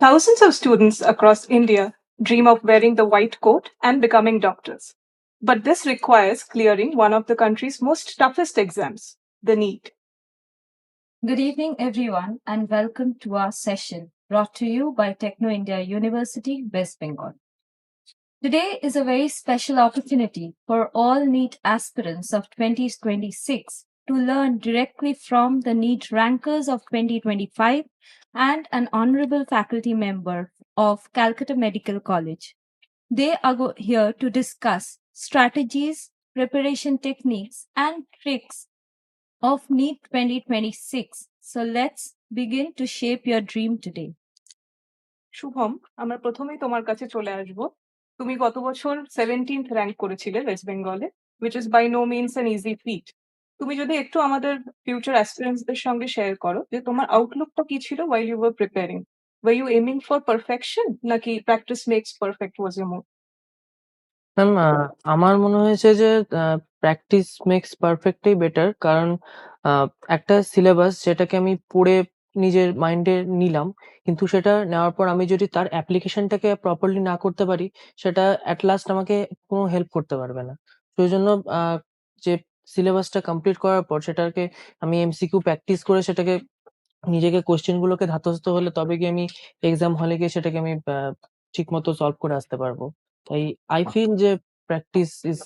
Thousands of students across India dream of wearing the white coat and becoming doctors. But this requires clearing one of the country's most toughest exams, the NEET. Good evening, everyone, and welcome to our session brought to you by Techno India University, West Bengal. Today is a very special opportunity for all NEET aspirants of 2026 to learn directly from the NEET rankers of 2025 and an honorable faculty member of Calcutta Medical College. They are here to discuss strategies, preparation techniques, and tricks of NEET 2026. So let's begin to shape your dream today. Shubham, আমরা প্রথমেই তোমার কাছে চলে আসব। তুমি গত বছর 17th rank করেছিলে ওয়েস্ট বেঙ্গলে, which is by no means an easy feat. তুমি যদি একটু আমাদের ফিউচার অ্যাসপিরেন্টসদের সঙ্গে শেয়ার করো যে তোমার আউটলুকটা কি ছিল while you were preparing. Were you aiming for perfection নাকি practice makes perfect was your move? Ma'am, আমার মনে হয়েছে যে প্র্যাকটিস মেক্স পারফেক্টই বেটার, কারণ একটা সিলেবাস যেটাকে আমি পড়ে নিজের মাইন্ডে নিলাম, কিন্তু সেটা নেওয়ার পর আমি যদি তার অ্যাপ্লিকেশনটাকে প্রপারলি না করতে পারি, সেটা অ্যাট লাস্ট আমাকে কোনো হেল্প করতে পারবে না। তো ওই জন্য যে সিলেবাসটা কমপ্লিট করার পর সেটাকে আমি এমসিকিউ প্র্যাকটিস করে সেটাকে নিজেকে কোশ্চেনগুলোকে ধাতস্থ হলে তবে গিয়ে আমি এক্সাম হলে গিয়ে সেটাকে আমি ঠিক মতো সলভ করে আসতে পারবো। তাই আই ফিল যে practice is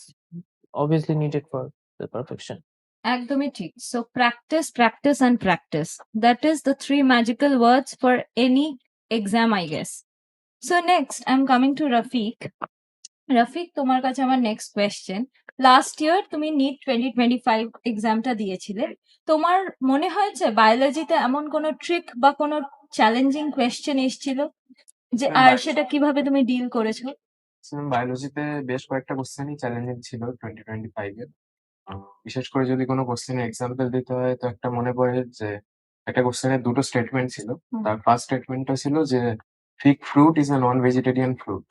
obviously needed for the perfection. একদমই ঠিক। So practice, practice, and practice. That is the three magical words for any exam, I guess. So next, I'm coming to Rafiq. Rafiq, তোমার কাছে আমার next question. Last year তুমি NEET 2025 এক্সামটা দিয়েছিলে। তোমার মনে হয়েছে বায়োলজিতে এমন কোনো ট্রিক বা কোনো চ্যালেঞ্জিং কোয়েশ্চেন এসেছিল যে আর সেটা কিভাবে তুমি ডিল করেছো? বায়োলজিতে বেশ কয়েকটা কোশ্চেনই চ্যালেঞ্জিং ছিল 2025 এর। বিশেষ করে যদি কোনো কোশ্চেনের এক্সাম্পল দিতে হয়, তো একটা মনে পড়ে যে একটা কোশ্চেনের দুটো স্টেটমেন্ট ছিল। তার ফার্স্ট স্টেটমেন্টটা ছিল যে fig fruit is a non vegetarian fruit.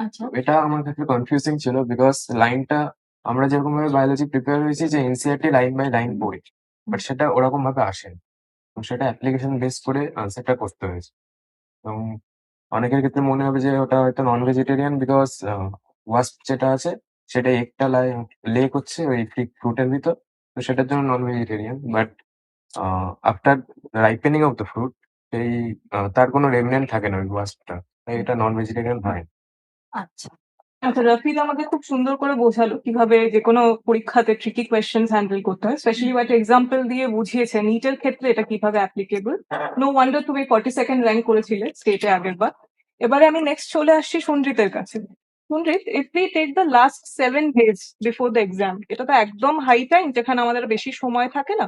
আচ্ছা, এটা আমার ক্ষেত্রে কনফিউজিং ছিল, বিকজ লাইনটা আমরা যেরকম ভাবে বায়োলজি প্রিপেয়ার হয়েছি যে এনসিইআরটি লাইন বাই লাইন পড়ি, বাট সেটা ওরকম ভাবে আসেনি। তো সেটা অ্যাপ্লিকেশন বেস করে আনসারটা করতে হয়েছে। এবং অনেকের ক্ষেত্রে মনে হবে যে ওটা হয়তো নন ভেজিটেরিয়ান, বিকজ ওয়াস্প যেটা আছে সেটা একটা লে করছে ওই ফিগ ফ্রুটের ভিতর, তো সেটার জন্য non vegetarian. But after ripening of the fruit সেই তার কোনো রেমিনেন্ট থাকে না ওই ওয়াস্পটা, তাই এটা নন ভেজিটেরিয়ান হয়। আচ্ছা, আচ্ছা, রফিক আমাকে খুব সুন্দর করে বোঝালো কিভাবে যে কোনো পরীক্ষাতে ট্রিকি কোয়েশ্চেন্স হ্যান্ডেল করতে হয়, স্পেশালি একটা এক্সাম্পল দিয়ে বুঝিয়েছে নিটের ক্ষেত্রে এটা কিভাবে অ্যাপ্লিকেবল। নো ওয়ান্ডার তুমি 42nd র্যাঙ্ক করেছিলে স্টেটে আগের বার। এবারে আমি নেক্সট চলে আসছি সঞ্জিতের কাছে। Sanjit, if we take the last 7 days before the exam, এটা তো একদম হাই টাইম যেখানে আমাদের বেশি সময় থাকে না।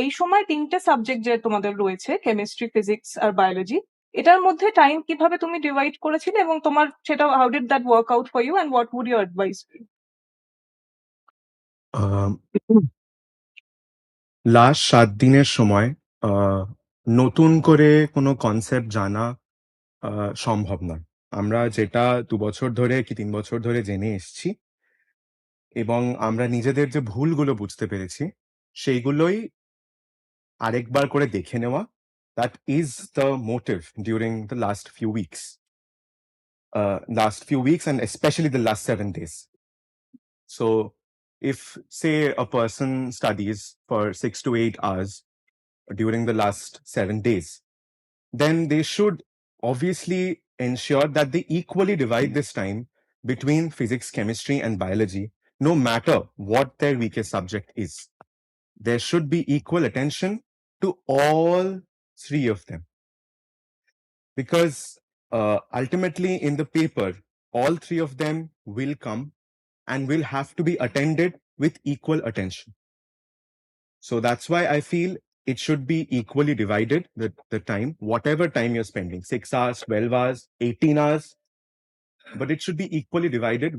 এই সময় তিনটে সাবজেক্ট যে তোমাদের রয়েছে, কেমিস্ট্রি, ফিজিক্স আর বায়োলজি, এটার মধ্যে টাইম কিভাবে তুমি ডিভাইড করেছিলে এবং তোমার সেটা how did that work out for you and what would your advice be? Last 7 দিনের সময় নতুন করে কোনো কনসেপ্ট জানা সম্ভব নয়। আমরা যেটা 2 বছর ধরে কি 3 বছর ধরে জেনে এসছি এবং আমরা নিজেদের যে ভুলগুলো বুঝতে পেরেছি সেইগুলোই আরেকবার করে দেখে নেওয়া, that is the motive during the last few weeks and especially the last 7 days. So if say a person studies for 6 to 8 hours during the last 7 days, then they should obviously ensure that they equally divide this time between physics, chemistry, and biology, no matter what their weakest subject is. There should be equal attention to all three of them. Because ultimately in the paper, all three of them will come and will have to be attended with equal attention. So that's why I feel it should be equally divided, the time, whatever time you're spending, 6 hours, 12 hours, 18 hours, but it should be equally divided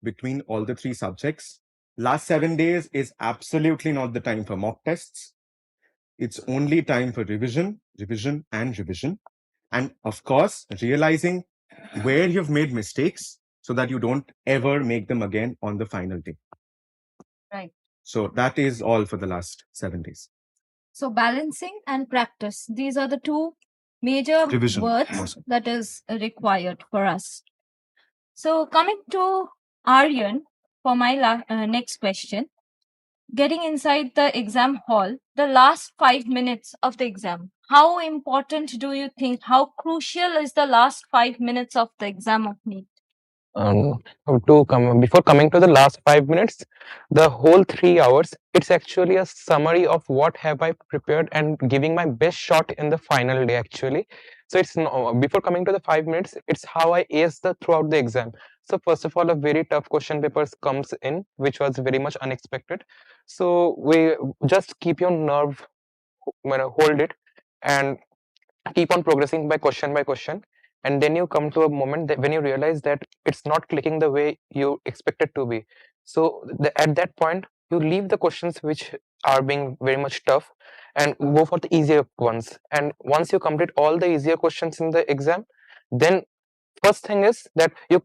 between all the three subjects. Last 7 days is absolutely not the time for mock tests. It's only time for revision, and revision. And of course, realizing where you've made mistakes so that you don't ever make them again on the final day. right. So that is all for the last 7 days. So balancing and practice, these are the two major Revision. words Also. that is required for us. So coming to Aryan for my next question, getting inside the exam hall, the last 5 minutes of the exam, how important do you think, how crucial is the last 5 minutes of the exam of NEET? um, before coming to the last 5 minutes, the whole 3 hours, it's actually a summary of what have I prepared and giving my best shot in the final day actually. So it's no, before coming to the 5 minutes, it's how I ace the throughout the exam. So first of all, a very tough question papers comes in, which was very much unexpected. So we just keep your nerve, hold it, and keep on progressing by question, and then you come to a moment that when you realize that it's not clicking the way you expect it to be. So at that point you leave the questions which are being very much tough and go for the easier ones, and once you complete all the easier questions in the exam, then first thing is that you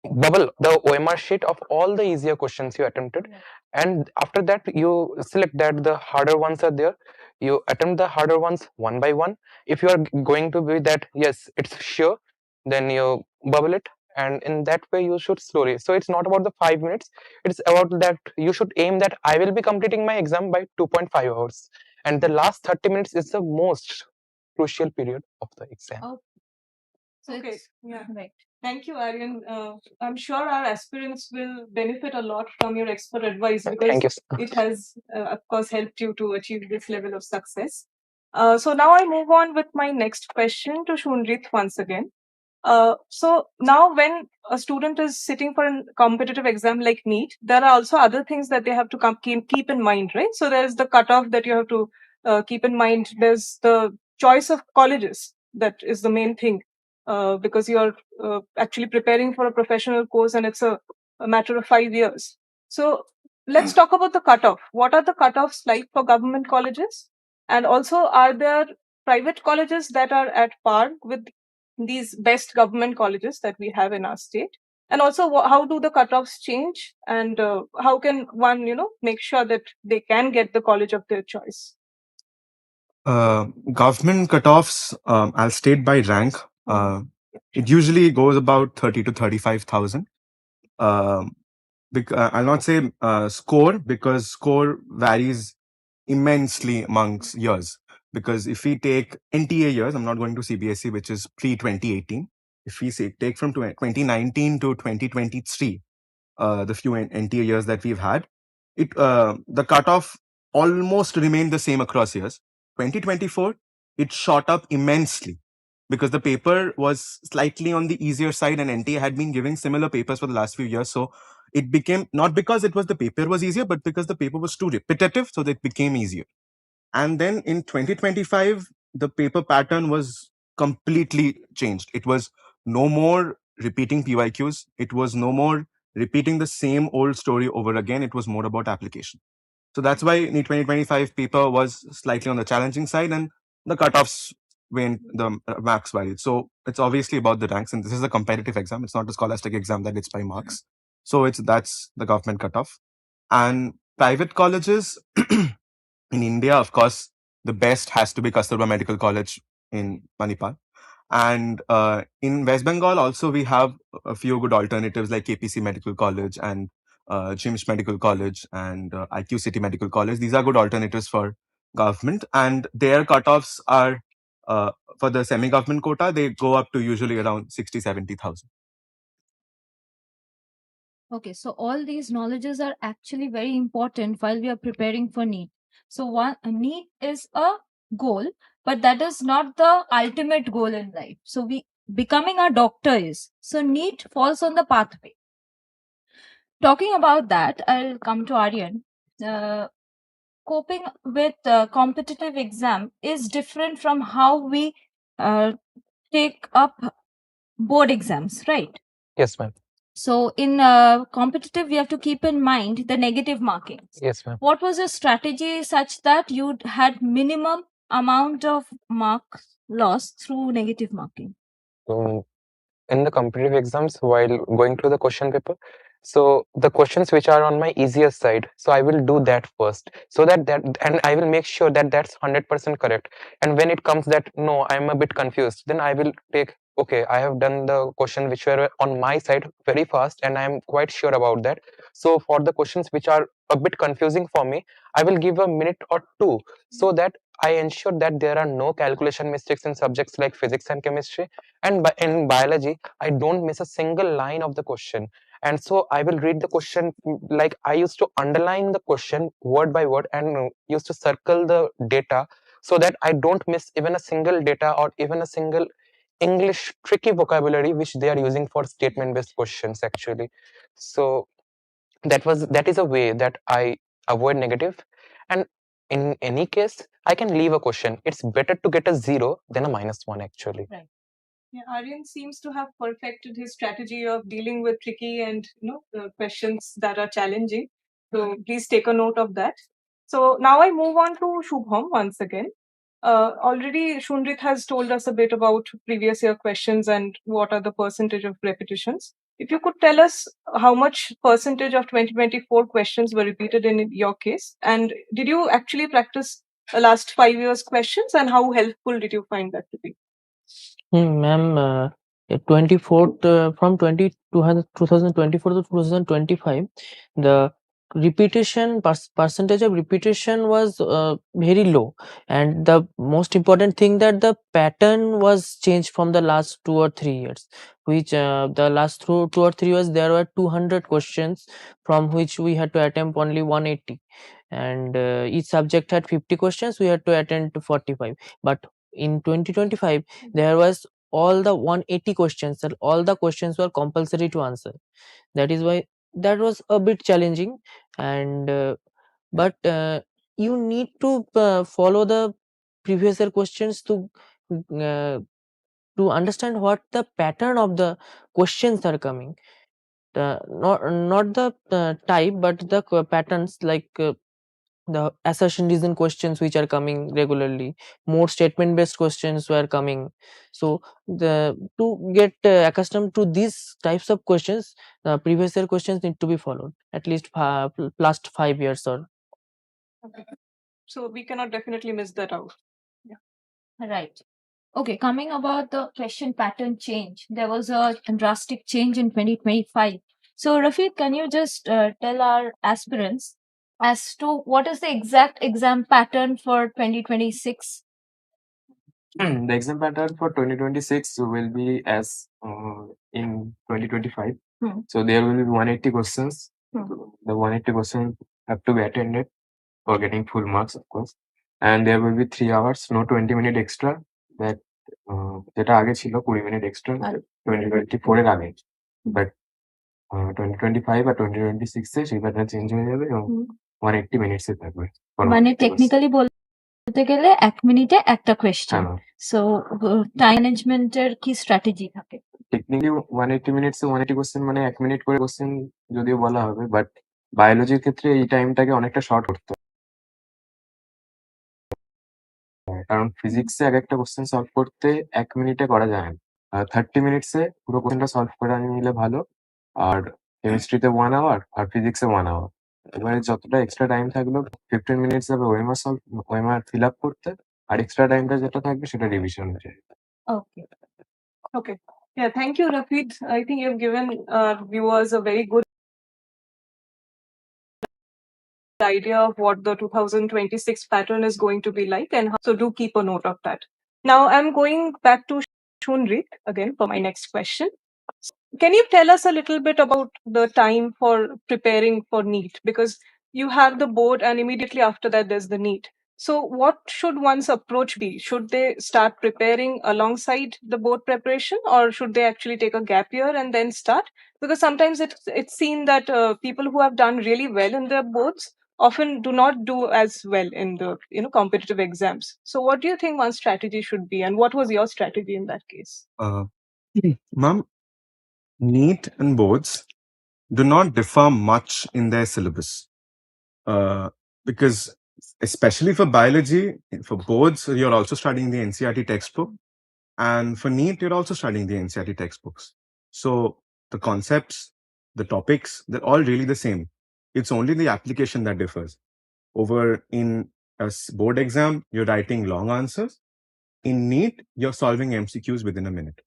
bubble the OMR sheet of all the easier questions you attempted, and after that you select that the harder ones are there. You attempt the harder ones one by one. If you are going to be that yes, it's sure, then you bubble it, and in that way you should slowly. So it's not about the 5 minutes; it's about that you should aim that I will be completing my exam by 2.5 hours, and the last 30 minutes is the most crucial period of the exam. Oh, so Okay, it's yeah. right. Thank you, Aryan. I'm sure our aspirants will benefit a lot from your expert advice because Thank you. it has, of course, helped you to achieve this level of success. So now I move on with my next question to Shunrit once again. So now when a student is sitting for a competitive exam like NEET, there are also other things that they have to keep in mind, right? So there's the cutoff that you have to keep in mind. There's the choice of colleges that is the main thing because you're actually preparing for a professional course and it's a matter of 5 years. So let's talk about the cutoff. What are the cutoffs like for government colleges? And also, are there private colleges that are at par with these best government colleges that we have in our state? And also, how do the cutoffs change? And how can one, make sure that they can get the college of their choice? Government cutoffs, I'll state by rank. It usually goes about 30 to 35,000. I'll not say score because score varies immensely amongst years. Because if we take NTA years, I'm not going to CBSE, which is pre 2018. If we say take from 2019 to 2023, the few NTA years that we've had, the cutoff almost remained the same across years. 2024, it shot up immensely because the paper was slightly on the easier side and NTA had been giving similar papers for the last few years. So it became not because it was the paper was easier, but because the paper was too repetitive, so that it became easier. And then in 2025, the paper pattern was completely changed. It was no more repeating PYQs. It was no more repeating the same old story over again. It was more about application. So that's why NEET 2025 paper was slightly on the challenging side and the cutoffs when the marks varied. So it's obviously about the ranks, and this is a competitive exam. It's not a scholastic exam that it's by marks. So that's the government cutoff. And private colleges in India, of course, the best has to be Kasturba Medical College in Manipal. And in West Bengal, also, we have a few good alternatives like KPC Medical College and JIMS Medical College and IQ City Medical College. These are good alternatives for government. And their cutoffs are, for the semi-government quota, they go up to usually around 60, 70,000. Okay, so all these knowledges are actually very important while we are preparing for NEET. So a NEET is a goal, but that is not the ultimate goal in life. So becoming a doctor is. So NEET falls on the pathway. Talking about that, I'll come to Aryan. Coping with competitive exam is different from how we take up board exams, right? Yes, ma'am. So in competitive, we have to keep in mind the negative markings. Yes, ma'am. What was your strategy such that you had minimum amount of marks lost through negative marking? So in the competitive exams, while going through the question paper, So the questions which are on my easier side, so I will do that first, so that and I will make sure that that's 100% correct. And when it comes that no, I'm a bit confused, then I will take, okay, I have done the question which were on my side very fast and I'm quite sure about that. So for the questions which are a bit confusing for me, I will give a minute or two, so that I ensure that there are no calculation mistakes in subjects like physics and chemistry. And in biology, I don't miss a single line of the question. And so I will read the question, like I used to underline the question word by word and used to circle the data, so that I don't miss even a single data or even a single English tricky vocabulary which they are using for statement based questions actually. So that is a way that I avoid negative. And in any case, I can leave a question. It's better to get a 0 than a -1 actually. Right. Yeah, Aryan seems to have perfected his strategy of dealing with tricky and questions that are challenging. So please take a note of that. So now I move on to Shubham once again. Already Shunrit has told us a bit about previous year questions and what are the percentage of repetitions. If you could tell us how much percentage of 2024 questions were repeated in your case, and did you actually practice the last 5 years questions, and how helpful did you find that to be? Ma'am, 24th from 2024 to 2025, the repetition percentage of repetition was very low, and the most important thing that the pattern was changed from the last 2 or 3 years, which the last 2 or 3 years there were 200 questions, from which we had to attempt only 180, and each subject had 50 questions, we had to attend to 45. But in 2025 there was all the 180 questions, and all the questions were compulsory to answer. That is why that was a bit challenging. And but you need to follow the previous year questions uh, to understand what the pattern of the questions are coming, not the type, but the patterns, like the assertion reason questions which are coming regularly, more statement based questions were coming. So the to get accustomed to these types of questions, previous year questions need to be followed at least last 5 years or. Okay. So we cannot definitely miss that out. Right. Okay, coming about the question pattern change, there was a drastic change in 2025. So, Rafiq, can you just tell our aspirants as to what is the exact exam pattern for 2026? The exam pattern for 2026 will be as in 2025. Hmm. So there will be 180 questions. Hmm. The 180 questions have to be attended for getting full marks, of course. And there will be 3 hours, no 20-minute extra. That যেটা আগে ছিল 20 minute extra 2024 এর আগে, but 2025 আর 2026 এ সেই pattern change হয়ে যাবে এবং 180 minutes এ থাকবে। মানে টেকনিক্যালি বলতে গেলে 1 মিনিটে একটা কোয়েশ্চেন। হ্যাঁ, সো টাইম ম্যানেজমেন্টের কি স্ট্র্যাটেজি থাকে? টেকনিক্যালি 180 মিনিটস এ 180 কোশ্চেন মানে 1 মিনিট করে কোশ্চেন যদিও বলা হবে, বাট বায়োলজির ক্ষেত্রে এই টাইমটাকে অনেকটা শর্ট করতে হয়। কারণ ফিজিক্সে একটা কোশ্চেন সলভ করতে 1 মিনিটে করা যায় না। 30 মিনিটসে পুরো কোশ্চেনটা সলভ করে নিলে ভালো। আর কেমিস্ট্রিতে 1 আওয়ার আর ফিজিক্সে 1 আওয়ার। এবারে যতটা এক্সট্রা টাইম থাকলো 15 মিনিটস যাবে ওএমআর ফিল আপ করতে, আর এক্সট্রা টাইমটা যেটা থাকবে সেটা রিভিশন হয়ে যাবে। ওকে। Okay. Yeah, thank you, Rafid. I think you've given our viewers a very good idea of what the 2026 pattern is going to be like, and so do keep a note of that. Now I'm going back to Shunrit again for my next question. Can you tell us a little bit about the time for preparing for Neet? Because you have the board, and immediately after that, there's the Neet. So, what should one's approach be? Should they start preparing alongside the board preparation, or should they actually take a gap year and then start? Because sometimes it's seen that people who have done really well in their boards often do not do as well in the competitive exams. So, what do you think one's strategy should be, and what was your strategy in that case? Ma'am, NEET and boards do not differ much in their syllabus. Because especially for biology, for boards, you're also studying the NCERT textbook. And for NEET, you're also studying the NCERT textbooks. So the concepts the topics, they're all really the same. It's only the application that differs. Over in a board exam, you're writing long answers. In Neet, you're solving MCQs within a minute.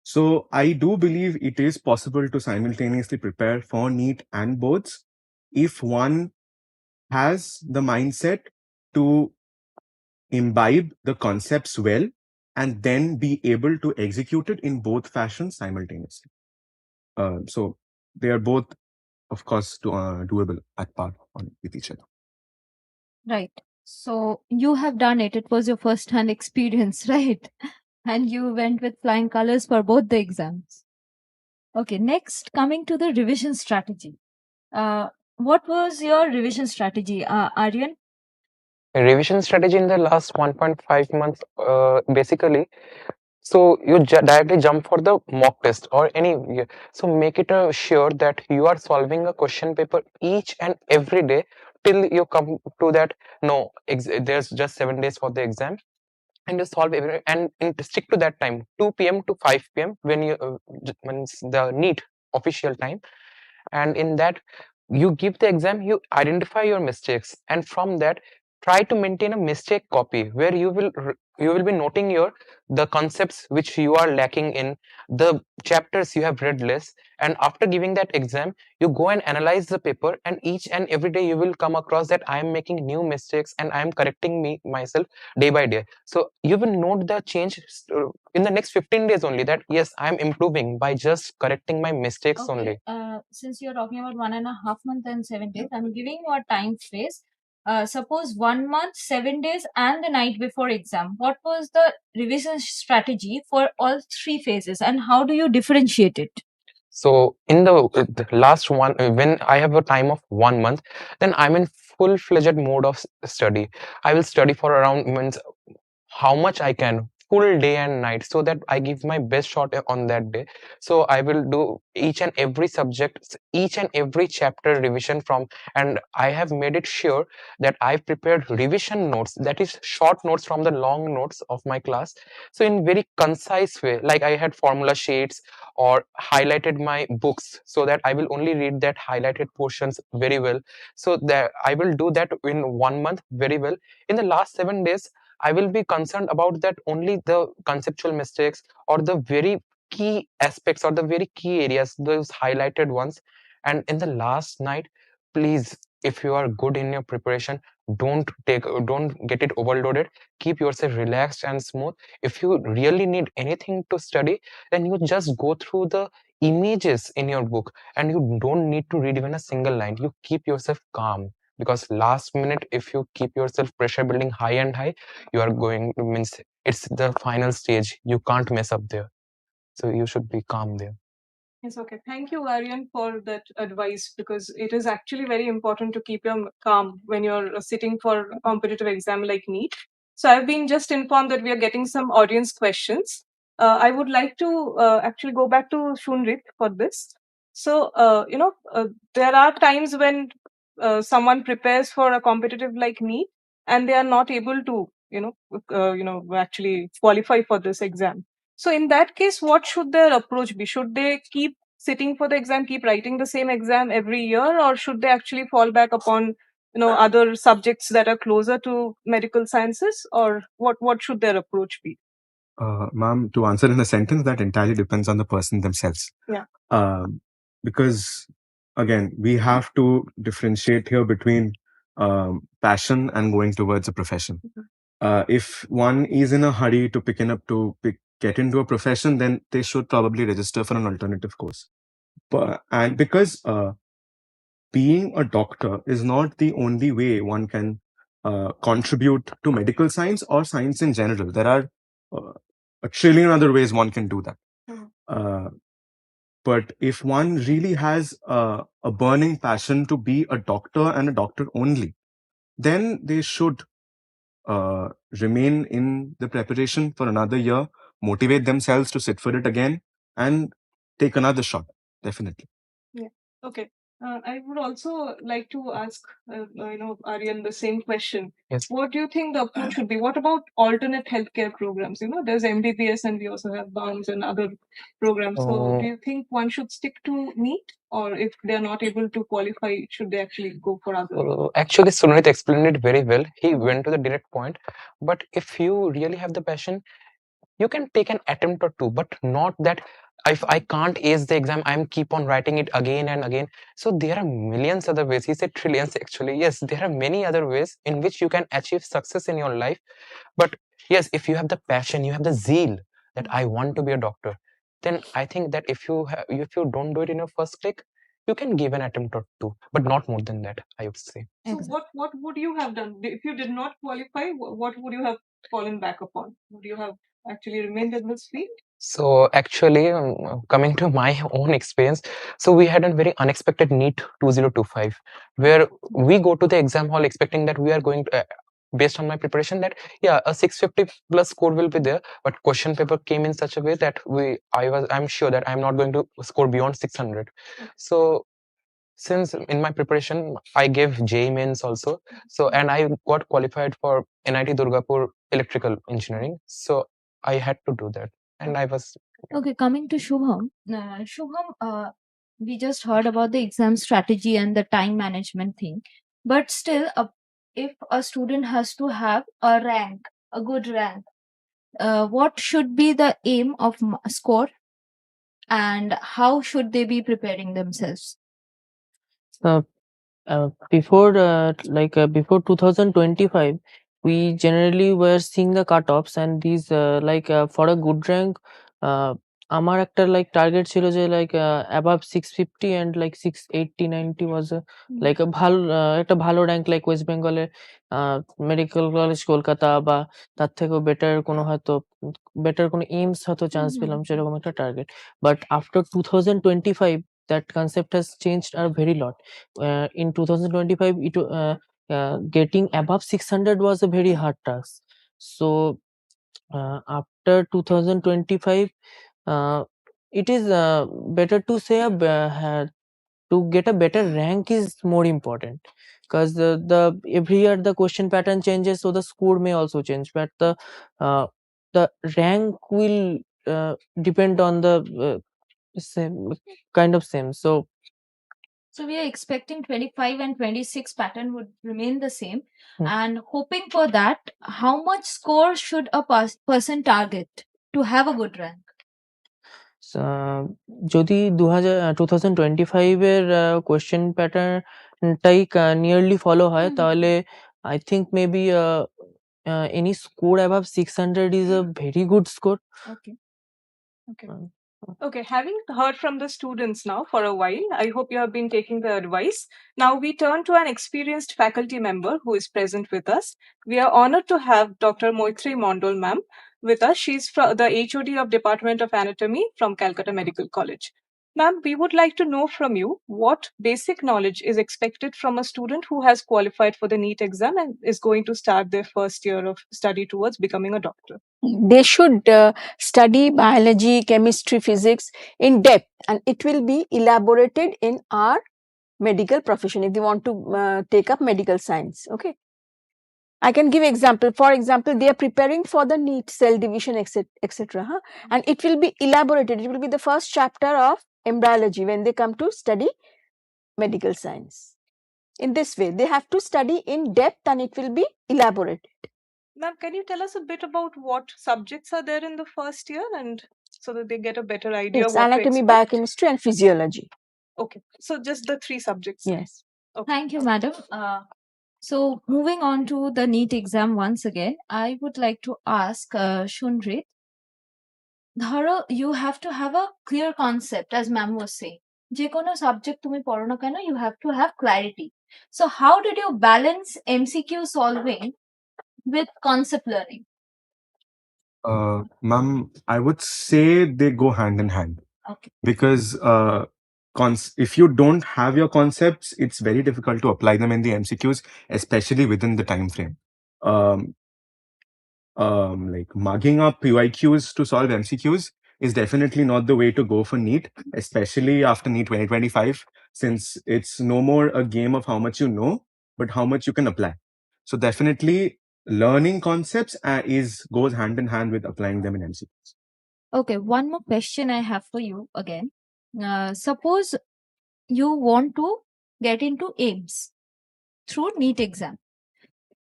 So I do believe it is possible to simultaneously prepare for Neet and boards if one has the mindset to imbibe the concepts well and then be able to execute it in both fashions simultaneously. So they are both, of course, doable at par with each other. Right. So you have done it. It was your first hand experience, right? And you went with flying colors for both the exams. Okay, next, coming to the revision strategy. What was your revision strategy, Aryan? Revision strategy in the last 1.5 months, basically. So you directly jump for the mock test or any. So make it sure that you are solving a question paper each and every day till you come to that. No, there's just 7 days for the exam, and you solve every and stick to that time, 2 p.m. to 5 p.m. when you when it's the NEET official time. And in that, you give the exam, you identify your mistakes, and from that try to maintain a mistake copy where you will be noting your the concepts which you are lacking in, the chapters you have read less. And after giving that exam, you go and analyze the paper, and each and every day you will come across that I am making new mistakes and I am correcting myself day by day. So you will note the change in the next 15 days only, that yes, I am improving by just correcting my mistakes only. Since you're talking about 1.5 months and 7 days, I'm giving you a time phase. Suppose 1 month, 7 days, and the night before exam. What was the revision strategy for all three phases, and how do you differentiate it? So in the last one, when I have a time of 1 month, then I'm in full-fledged mode of study. I will study for around means how much I can, full day and night, so that I give my best shot on that day. So I will do each and every subject, each and every chapter revision from, and I have made it sure that I've prepared revision notes, that is short notes from the long notes of my class. So in very concise way, like I had formula sheets or highlighted my books so that I will only read that highlighted portions very well. So that I will do that in 1 month very well. In the last 7 days, I will be concerned about that only the conceptual mistakes or the very key aspects or the very key areas, those highlighted ones. And in the last night, please, if you are good in your preparation, don't get it overloaded. Keep yourself relaxed and smooth. If you really need anything to study, then you just go through the images in your book, and you don't need to read even a single line. You keep yourself calm, because last minute, if you keep yourself pressure building high and high, you are going means it's the final stage, you can't mess up there. So you should be calm there. Yes, okay. Thank you, Aryan, for that advice, because it is actually very important to keep your calm when you're sitting for a competitive exam like NEET. So I've been just informed that we are getting some audience questions. I would like to actually go back to Shunrit for this. So, there are times when someone prepares for a competitive like NEET and they are not able to, actually qualify for this exam. So in that case, what should their approach be? Should they keep sitting for the exam, keep writing the same exam every year, or should they actually fall back upon other subjects that are closer to medical sciences, or what should their approach be? Ma'am, to answer in a sentence, that entirely depends on the person themselves. Yeah. Because again, we have to differentiate here between passion and going towards a profession. If one is in a hurry to get into a profession, then they should probably register for an alternative course. And because being a doctor is not the only way one can contribute to medical science or science in general. There are a trillion other ways one can do that. Uh, but if one really has a burning passion to be a doctor and a doctor only, then they should remain in the preparation for another year, motivate themselves to sit for it again, and take another shot. Definitely. Yeah. Okay. I would also like to ask, Aryan, the same question. Yes. What do you think the approach should be? What about alternate healthcare programs? There's MBBS and we also have BAMS and other programs. So do you think one should stick to NEET, or if they're not able to qualify, should they actually go for other? Actually, Sunit explained it very well. He went to the direct point. But if you really have the passion, you can take an attempt or two, but not that if I can't ace the exam, I'm keep on writing it again and again. So there are millions other ways. He said trillions actually. Yes, there are many other ways in which you can achieve success in your life. But yes, if you have the passion, you have the zeal that I want to be a doctor, then I think that if you don't do it in your first click, you can give an attempt or two, but not more than that, I would say. So what would you have done if you did not qualify? What would you have fallen back upon? Would you have actually remained in this field? So actually, coming to my own experience, so we had a very unexpected NEET 2025, where we go to the exam hall expecting that we are going to, based on my preparation, that yeah, a 650 plus score will be there, but question paper came in such a way that I'm sure that I'm not going to score beyond 600. So since in my preparation I gave JEE mains also, so and I got qualified for NIT Durgapur electrical engineering, so I had to do that, and I was Okay, coming to Shubham. We just heard about the exam strategy and the time management thing, but still, if a student has to have a rank, a good rank, what should be the aim of score, and how should they be preparing themselves? Uh, before 2025, we generally were seeing the cutoffs, and these for a good rank, আমার একটা target ছিল যে above 650 and 680 90 was a ভালো একটা ভালো rank West বেঙ্গলের medical college Kolkata বা তার থেকেও বেটার কোনো হয়তো বেটার কোনো এইমস হয়তো চান্স পেলাম, সেরকম একটা target. But after 2025 that concept has changed a very lot. In 2025, getting above 600 was a very hard task. So after 2025, it is better to say to get a better rank is more important, because the every year the question pattern changes, so the score may also change, but the rank will depend on the same kind of same. So we are expecting 25 and 26 pattern would remain the same, Hmm. and hoping for that, how much score should a person target to have a good rank? যদি 2025 এর question প্যাটার্নটাই nearly follow হয়, তাহলে I think maybe any score above 600 is a very good score. Okay. Okay, having heard from the students now for a while, I hope you have been taking the advice. Now we turn to an experienced faculty member who is present with us. We are honored to have Dr. Moitri Mondol ma'am with us. She's the HOD of Department of Anatomy from Calcutta Medical College. Ma'am, we would like to know from you what basic knowledge is expected from a student who has qualified for the NEET exam and is going to start their first year of study towards becoming a doctor. They should study biology, chemistry, physics in depth, and it will be elaborated in our medical profession if they want to take up medical science. Okay, I can give example. For example, they are preparing for the NEET cell division, etc. And it will be elaborated. It will be the first chapter of embryology when they come to study medical science. In this way, they have to study in depth, and it will be elaborated. Ma'am, can you tell us a bit about what subjects are there in the first year, and so that they get a better idea It's of what anatomy, to expect? biochemistry, and physiology. Okay, so just the three subjects. Yes. Okay. Thank you, madam. So moving on to the NEET exam once again, I would like to ask Shunrit, ধরো you have to have a clear concept, as ma'am was saying. যে কোনো subject তুমি পড়ো না কেন, you have to have clarity. So how did you balance MCQ solving with concept learning? Ma'am, I would say they go hand in hand. Okay. Because if you don't have your concepts, it's very difficult to apply them in the MCQs, especially within the time frame. Like mugging up UIQs to solve MCQs is definitely not the way to go for NEET, especially after NEET 2025. since it's no more a game of how much you know, but how much you can apply. So definitely learning concepts goes hand in hand with applying them in MCQs. Okay, one more question I have for you again. Suppose you want to get into AIMS through NEET exam.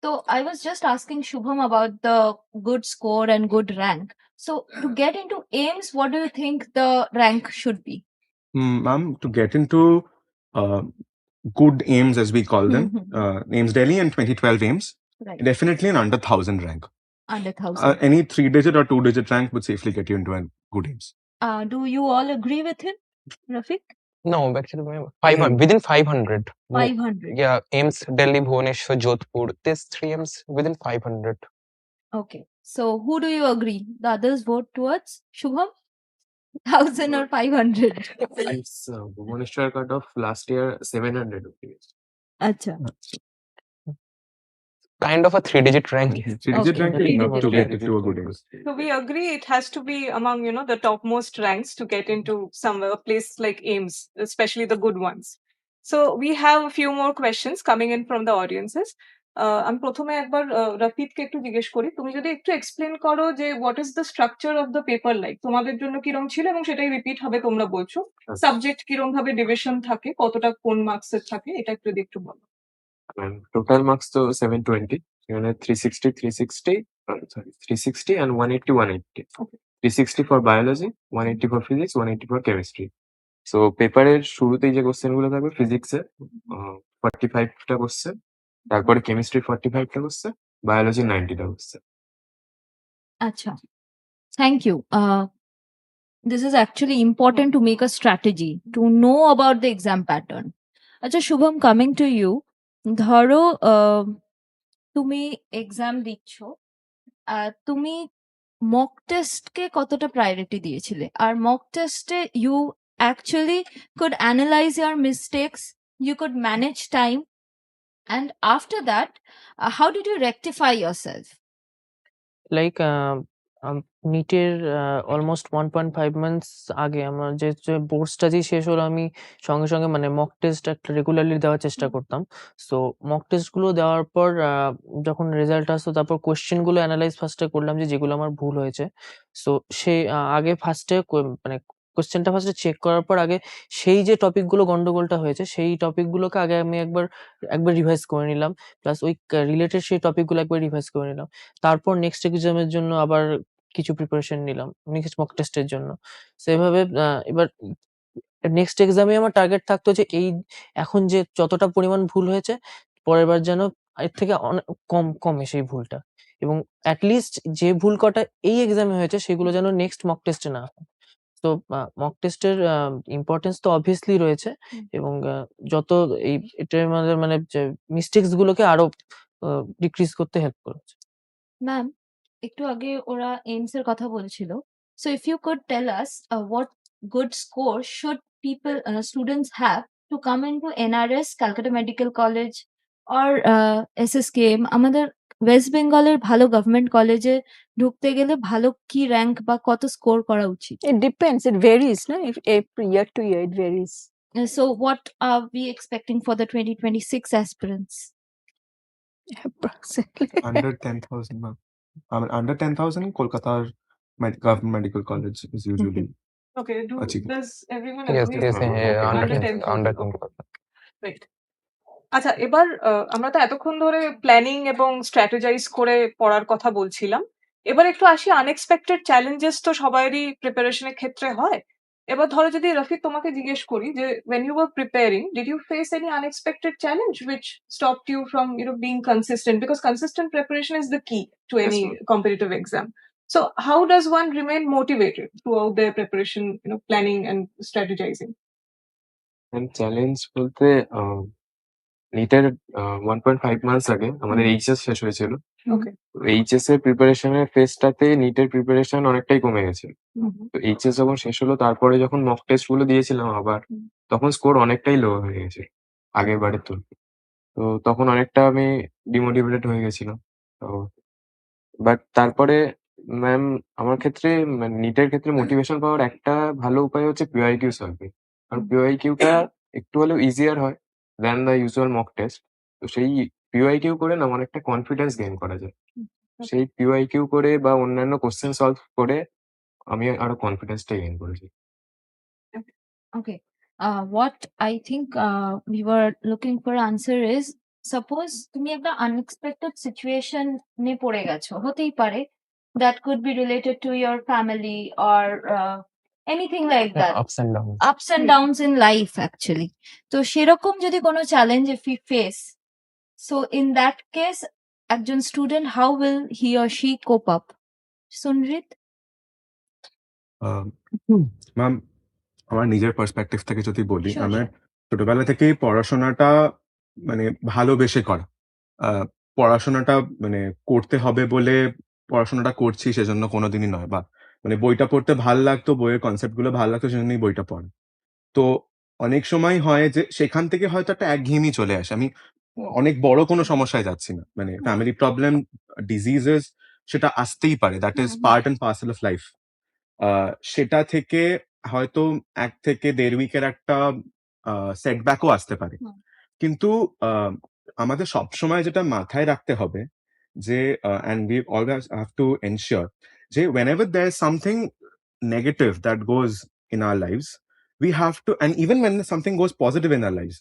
So I was just asking Shubham about the good score and good rank. So to get into AIMS, what do you think the rank should be? Ma'am, to get into uh, good AIMS, as we call them, AIMS Delhi and 2012 AIMS, Right, definitely an under 1000 rank. under 1000. Any 3-digit or 2-digit rank would safely get you into a good AIMS. Do you all agree with him, Rafiq? No, actually, 500 within 500. 500. Yeah, AIMS Delhi, Bhubaneswar, Jodhpur. These three AIMS within 500. Okay. So who do you agree? The others vote towards Shubham? 1000 or 500? It's Bhubaneswar cutoff last year 700 rupees. Acha. Kind of a 3-digit rank. 3-digit Okay, rank is 3-digit enough to rank. get into a good AIMS. So we agree it has to be among, the topmost ranks to get into a place like AIMS, especially the good ones. So we have a few more questions coming in from the audiences. আমি প্রথমে একবার রফিককে একটু জিজ্ঞেস করি, তুমি যদি একটু explain করো যে what is the structure of the paper like, তোমাদের জন্য কিরম ছিল এবং সেটাই রিপিট হবে তোমরা বলছো, সাবজেক্ট কিরম ভাবে ডিভিশন থাকে, কতটা কোন মার্কসের থাকে, এটা একটু বলো। টোটাল মার্কস তো 720, এখানে 360 and 180. Okay. 360 for biology, 180 for physics, 180 for chemistry. So পেপারের শুরুতেই যে কোশ্চেন গুলো থাকবে ফিজিক্সের 45টা কোশ্চেন, তারপরে কেমিস্ট্রি 45টা কোশ্চেন, বায়োলজি 90টা question. Acha. Thank you. This is actually important to make a strategy to know about the exam pattern. Acha, Shubham, coming to you, ধরো তুমি এক্সাম দিচ্ছ, তুমি মক টেস্টকে কতটা প্রায়োরিটি দিয়েছিলে? আর মক টেস্টে you actually could analyse your mistakes, you could manage time, and after that, how did you rectify yourself? Like নিটের almost 1.5 months আগে আমার যে বোর্ড স্টাডি শেষ হলো, আমি সঙ্গে সঙ্গে মানে মক টেস্ট একটা রেগুলারলি দেওয়ার চেষ্টা করতাম। সো মক টেস্টগুলো দেওয়ার পর যখন রেজাল্ট আসতো, তারপর কোয়েশ্চেনগুলো অ্যানালাইজ ফার্স্টে করলাম যে যেগুলো আমার ভুল হয়েছে। সো সেই আগে ফার্স্টে মানে কোয়েশ্চেনটা ফার্স্টে চেক করার পর আগে সেই যে টপিকগুলো গন্ডগোলটা হয়েছে সেই টপিকগুলোকে আগে আমি একবার রিভাইজ করে নিলাম, প্লাস ওই রিলেটেড সেই টপিকগুলো একবার রিভাইজ করে নিলাম। তারপর নেক্সট এক্সামের জন্য আবার কিছু প্রিপারেশন নিলাম, নেক্সট মক টেস্টের জন্য। সেভাবে এবার নেক্সট এক্সামে আমার টার্গেট থাকতো যে এই এখন যে যতটা পরিমাণ ভুল হয়েছে, পরের বার যেন এর থেকে অনেক কমে সেই ভুলটা, এবং অ্যাটলিস্ট যে ভুল কটা এই এক্সামে হয়েছে সেগুলো যেন নেক্সট মক টেস্টে না হয়। তো মক টেস্টের ইম্পর্টেন্স তো অবভিয়াসলি রয়েছে, এবং যত এটার মানে যে মিস্টেক্স গুলোকে আরো ডিক্রিজ করতে হেল্প করেছে। ম্যাম, একটু আগে ওরা এইমস এর কথা বলছিল, so if you could tell us what good score should people students have to come into NRS, Calcutta medical college or SSKM, আমাদের ওয়েস্ট বেঙ্গলের ভালো গভর্নমেন্ট কলেজে ঢুকতে গেলে ভালো কি র্যাঙ্ক বা কত স্কোর করা উচিত? It depends, it varies, no? If year to year it varies. So what are we expecting for the 2026 aspirants? Approximately. Under 10,000, ma'am. I mean, under 10,000 in Kolkata government medical college is usually Okay, achievable. does everyone Yes, agree? yes, Okay, under 10,000. under Right. আচ্ছা, এবার আমরা তো এতক্ষণ ধরে planning এবং স্ট্র্যাটেজাইজ করে পড়ার কথা বলছিলাম। এবার একটু আসি আনএক্সপেক্টেড চ্যালেঞ্জেস তো সবারই প্রিপারেশনের ক্ষেত্রে হয়। এবার ধরো যদি রফিক তোমাকে জিজ্ঞেস করি যে when you were preparing, did you face any unexpected challenge which stopped you from being consistent, because consistent preparation is the key to any competitive exam. So how does one remain motivated throughout their preparation, planning and strategizing? Challenge বলতে নিটের 1.5 months আগে আমাদের HS শেষ হয়েছিল। Okay. HS এর প্রিপারেশনের ফেজটাতে নিটের preparation অনেকটাই কমে গেছে। তো এইচএস যখন শেষ হলো, তারপরে যখন মক টেস্ট গুলো দিয়েছিলাম আবার, তখন স্কোর অনেকটাই লো হয়ে গেছে আগের বারের তুলনায়। তো তখন অনেকটা আমি ডিমোটিভেটেড হয়ে গেছিলাম। তো বাট তারপরে ম্যাম আমার ক্ষেত্রে নিটের ক্ষেত্রে মোটিভেশন পাওয়ার একটা ভালো উপায় হচ্ছে পিওআইকিউ সার্ভে। কারণ পিওআইকিউটা একটু হলেও ইজিয়ার হয় than the usual mock test. তো সেই পিওয়াইকিউ করে না অনেকটা কনফিডেন্স গেইন করা যায়। সেই পিওয়াইকিউ করে বা অন্যান্য কোশ্চেন সলভ করে আমি আরো কনফিডেন্সটা গেইন করেছি। Okay. What I think we were looking for answer is, suppose তুমি একটা unexpected situation নিয়ে পড়ে গেছো, হতেই পারে, that could be related to your family or anything like that, ups and downs. ups and downs in life actually. তো সেরকম যদি কোনো challenge if we face, so in that case একজন student, how will he or she cope up? Sunrit? Ma'am, আমার নিজের perspective থেকে যদি বলি, Sure, আমার sure. ছোটবেলা থেকেই পড়াশোনাটা মানে ভালোবেসে করা। পড়াশোনাটা মানে করতে হবে বলে পড়াশোনাটা করছি সেজন্য কোনোদিনই নয়, বা মানে বইটা পড়তে ভাল লাগতো, বইয়ের কনসেপ্ট গুলো ভাল লাগতো সেজন্যই বইটা পড়া। তো অনেক সময় হয় যে সেখান থেকে হয়তো একটা একঘেয়েমি চলে আসে। আমি অনেক বড় কোনো সমস্যায় যাচ্ছি না। মানে ফ্যামিলি প্রবলেম, ডিজিজেস সেটা আসতেই পারে। That is part and parcel of life. সেটা থেকে হয়তো ১ থেকে ১.৫ উইকের একটা সেটব্যাকও আসতে পারে। কিন্তু আমাদের সবসময় যেটা মাথায় রাখতে হবে যে and we always have to ensure যে whenever there is something negative that goes in our lives, we have to, and even when something goes positive in our lives,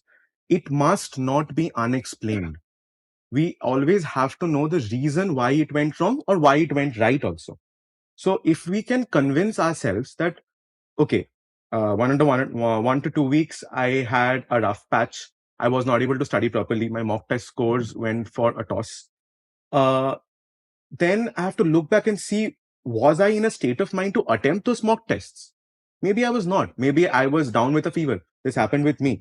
it must not be unexplained. We always have to know the reason why it went wrong or why it went right also. So if we can convince ourselves that, okay, 1 to 2 weeks, I had a rough patch. I was not able to study properly. My mock test scores went for a toss. Then I have to look back and see, was I in a state of mind to attempt those mock tests? Maybe I was not. Maybe I was down with a fever. This happened with me.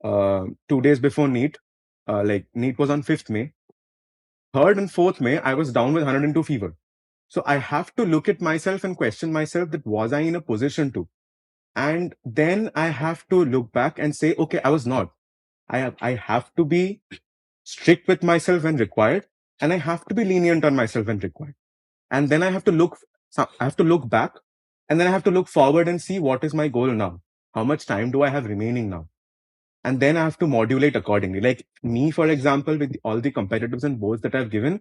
2 days before Neet, like Neet was on 5th May. 3rd and 4th May, I was down with 102 fever. So I have to look at myself and question myself that was I in a position to? And then I have to look back and say, okay, I was not. I have to be strict with myself when required, and I have to be lenient on myself when required. And then I have to look back, and then I have to look forward and see what is my goal now. How much time do I have remaining now? And then I have to modulate accordingly. Like me, for example, with all the competitives and boards that I've given,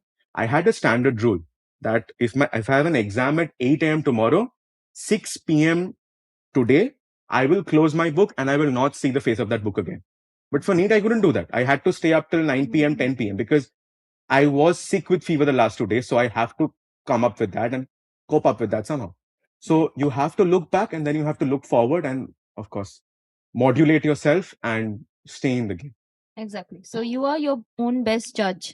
I had a standard rule that if I have an exam at 8 a.m. tomorrow, 6 p.m. today, I will close my book and I will not see the face of that book again. But for Neet, I couldn't do that. I had to stay up till 9 p.m., 10 p.m. because I was sick with fever the last 2 days. So I have to come up with that and cope up with that somehow. So you have to look back and then you have to look forward and, of course, modulate yourself and stay in the game. Exactly. So you are your own best judge.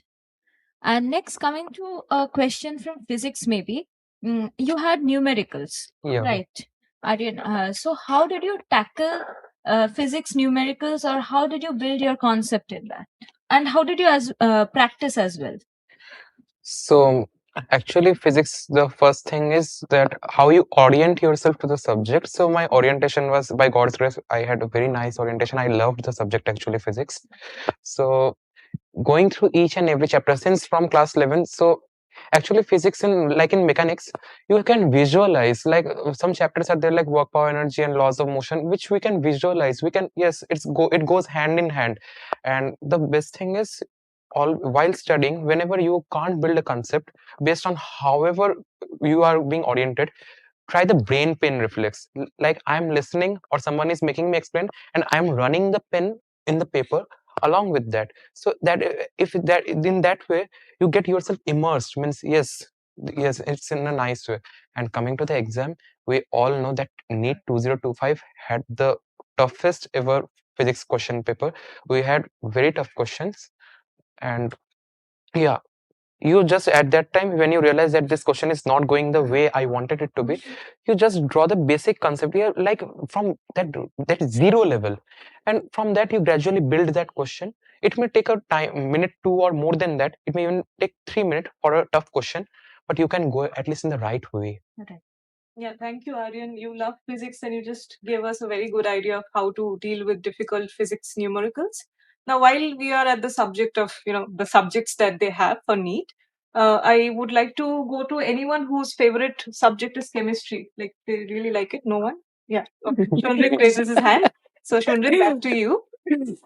And next, coming to a question from physics, maybe. You had numericals, Yeah. right? Aryan, so how did you tackle physics numericals, or how did you build your concept in that? And how did you practice as well? So actually physics, the first thing is that how you orient yourself to the subject. So my orientation was, by God's grace, I had a very nice orientation. I loved the subject actually, physics. So going through each and every chapter since from class 11, so actually physics, and like in mechanics, you can visualize, like some chapters are there like work, power, energy and laws of motion, which we can visualize. We can, yes, it goes hand in hand. And the best thing is, all while studying, whenever you can't build a concept based on however you are being oriented, try the brain pen reflex. Like I'm listening or someone is making me explain and I'm running the pen in the paper along with that. So that if that in that way you get yourself immersed, means yes, it's in a nice way. And coming to the exam, we all know that NEET 2025 had the toughest ever physics question paper. We had very tough questions. And yeah, you just at that time, when you realize that this question is not going the way I wanted it to be, you just draw the basic concept here, like from that zero level, and from that you gradually build that question. It may take a time, minute, 2, or more than that. It may even take 3 minutes for a tough question, but you can go at least in the right way. Okay. Yeah, thank you, Aryan. You love physics and you just gave us a very good idea of how to deal with difficult physics numericals. Now, while we are at the subject of, the subjects that they have for NEET, I would like to go to anyone whose favorite subject is chemistry. Like, they really like it. No one? Yeah. Okay. Shunrik raises his hand. So, Shunrik, back to you.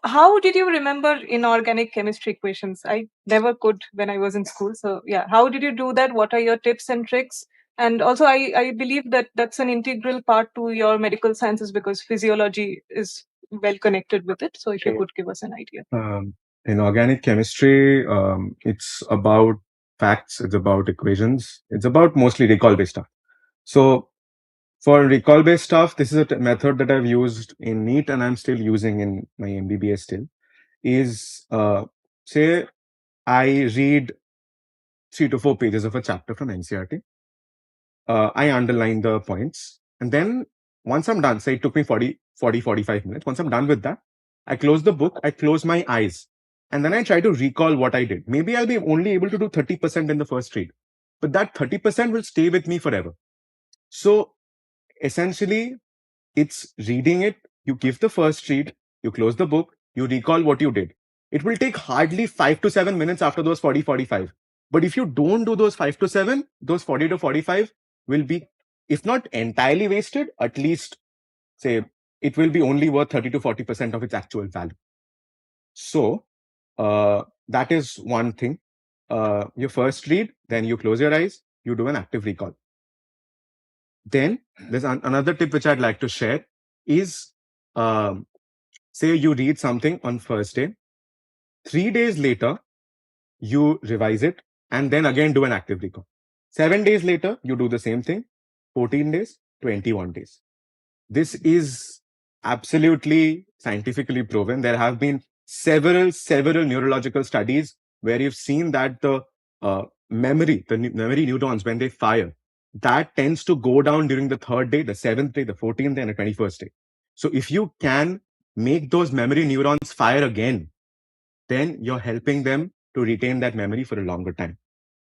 How did you remember inorganic chemistry equations? I never could when I was in school. So yeah, how did you do that? What are your tips and tricks? And also, I believe that that's an integral part to your medical sciences because physiology is well connected with it. So if you Yeah. could give us an idea. In organic chemistry, it's about facts, it's about equations, it's about mostly recall based stuff. So for recall based stuff, this is a method that I've used in NEET and I'm still using in my MBBS still. Is say I read 3 to 4 pages of a chapter from NCRT. I underline the points. And then once I'm done, say it took me 45 minutes. Once I'm done with that, I close the book, I close my eyes, and then I try to recall what I did. Maybe I'll be only able to do 30% in the first read, but that 30% will stay with me forever. So essentially, it's reading it, you give the first read, you close the book, you recall what you did. It will take hardly 5 to 7 minutes after those 45. But if you don't do those 5 to 7, those 40 to 45 will be, if not entirely wasted, at least say it will be only worth 30 to 40% of its actual value. So that is one thing. Your first read, then you close your eyes, you do an active recall. Then there's another tip which I'd like to share is say you read something on first day, 3 days later, you revise it and then again do an active recall. 7 days later, you do the same thing, 14 days, 21 days. This is absolutely scientifically proven. There have been several neurological studies where you've seen that the memory neurons, when they fire, that tends to go down during the 3rd day, the 7th day, the 14th day, and the 21st day. So if you can make those memory neurons fire again, then you're helping them to retain that memory for a longer time.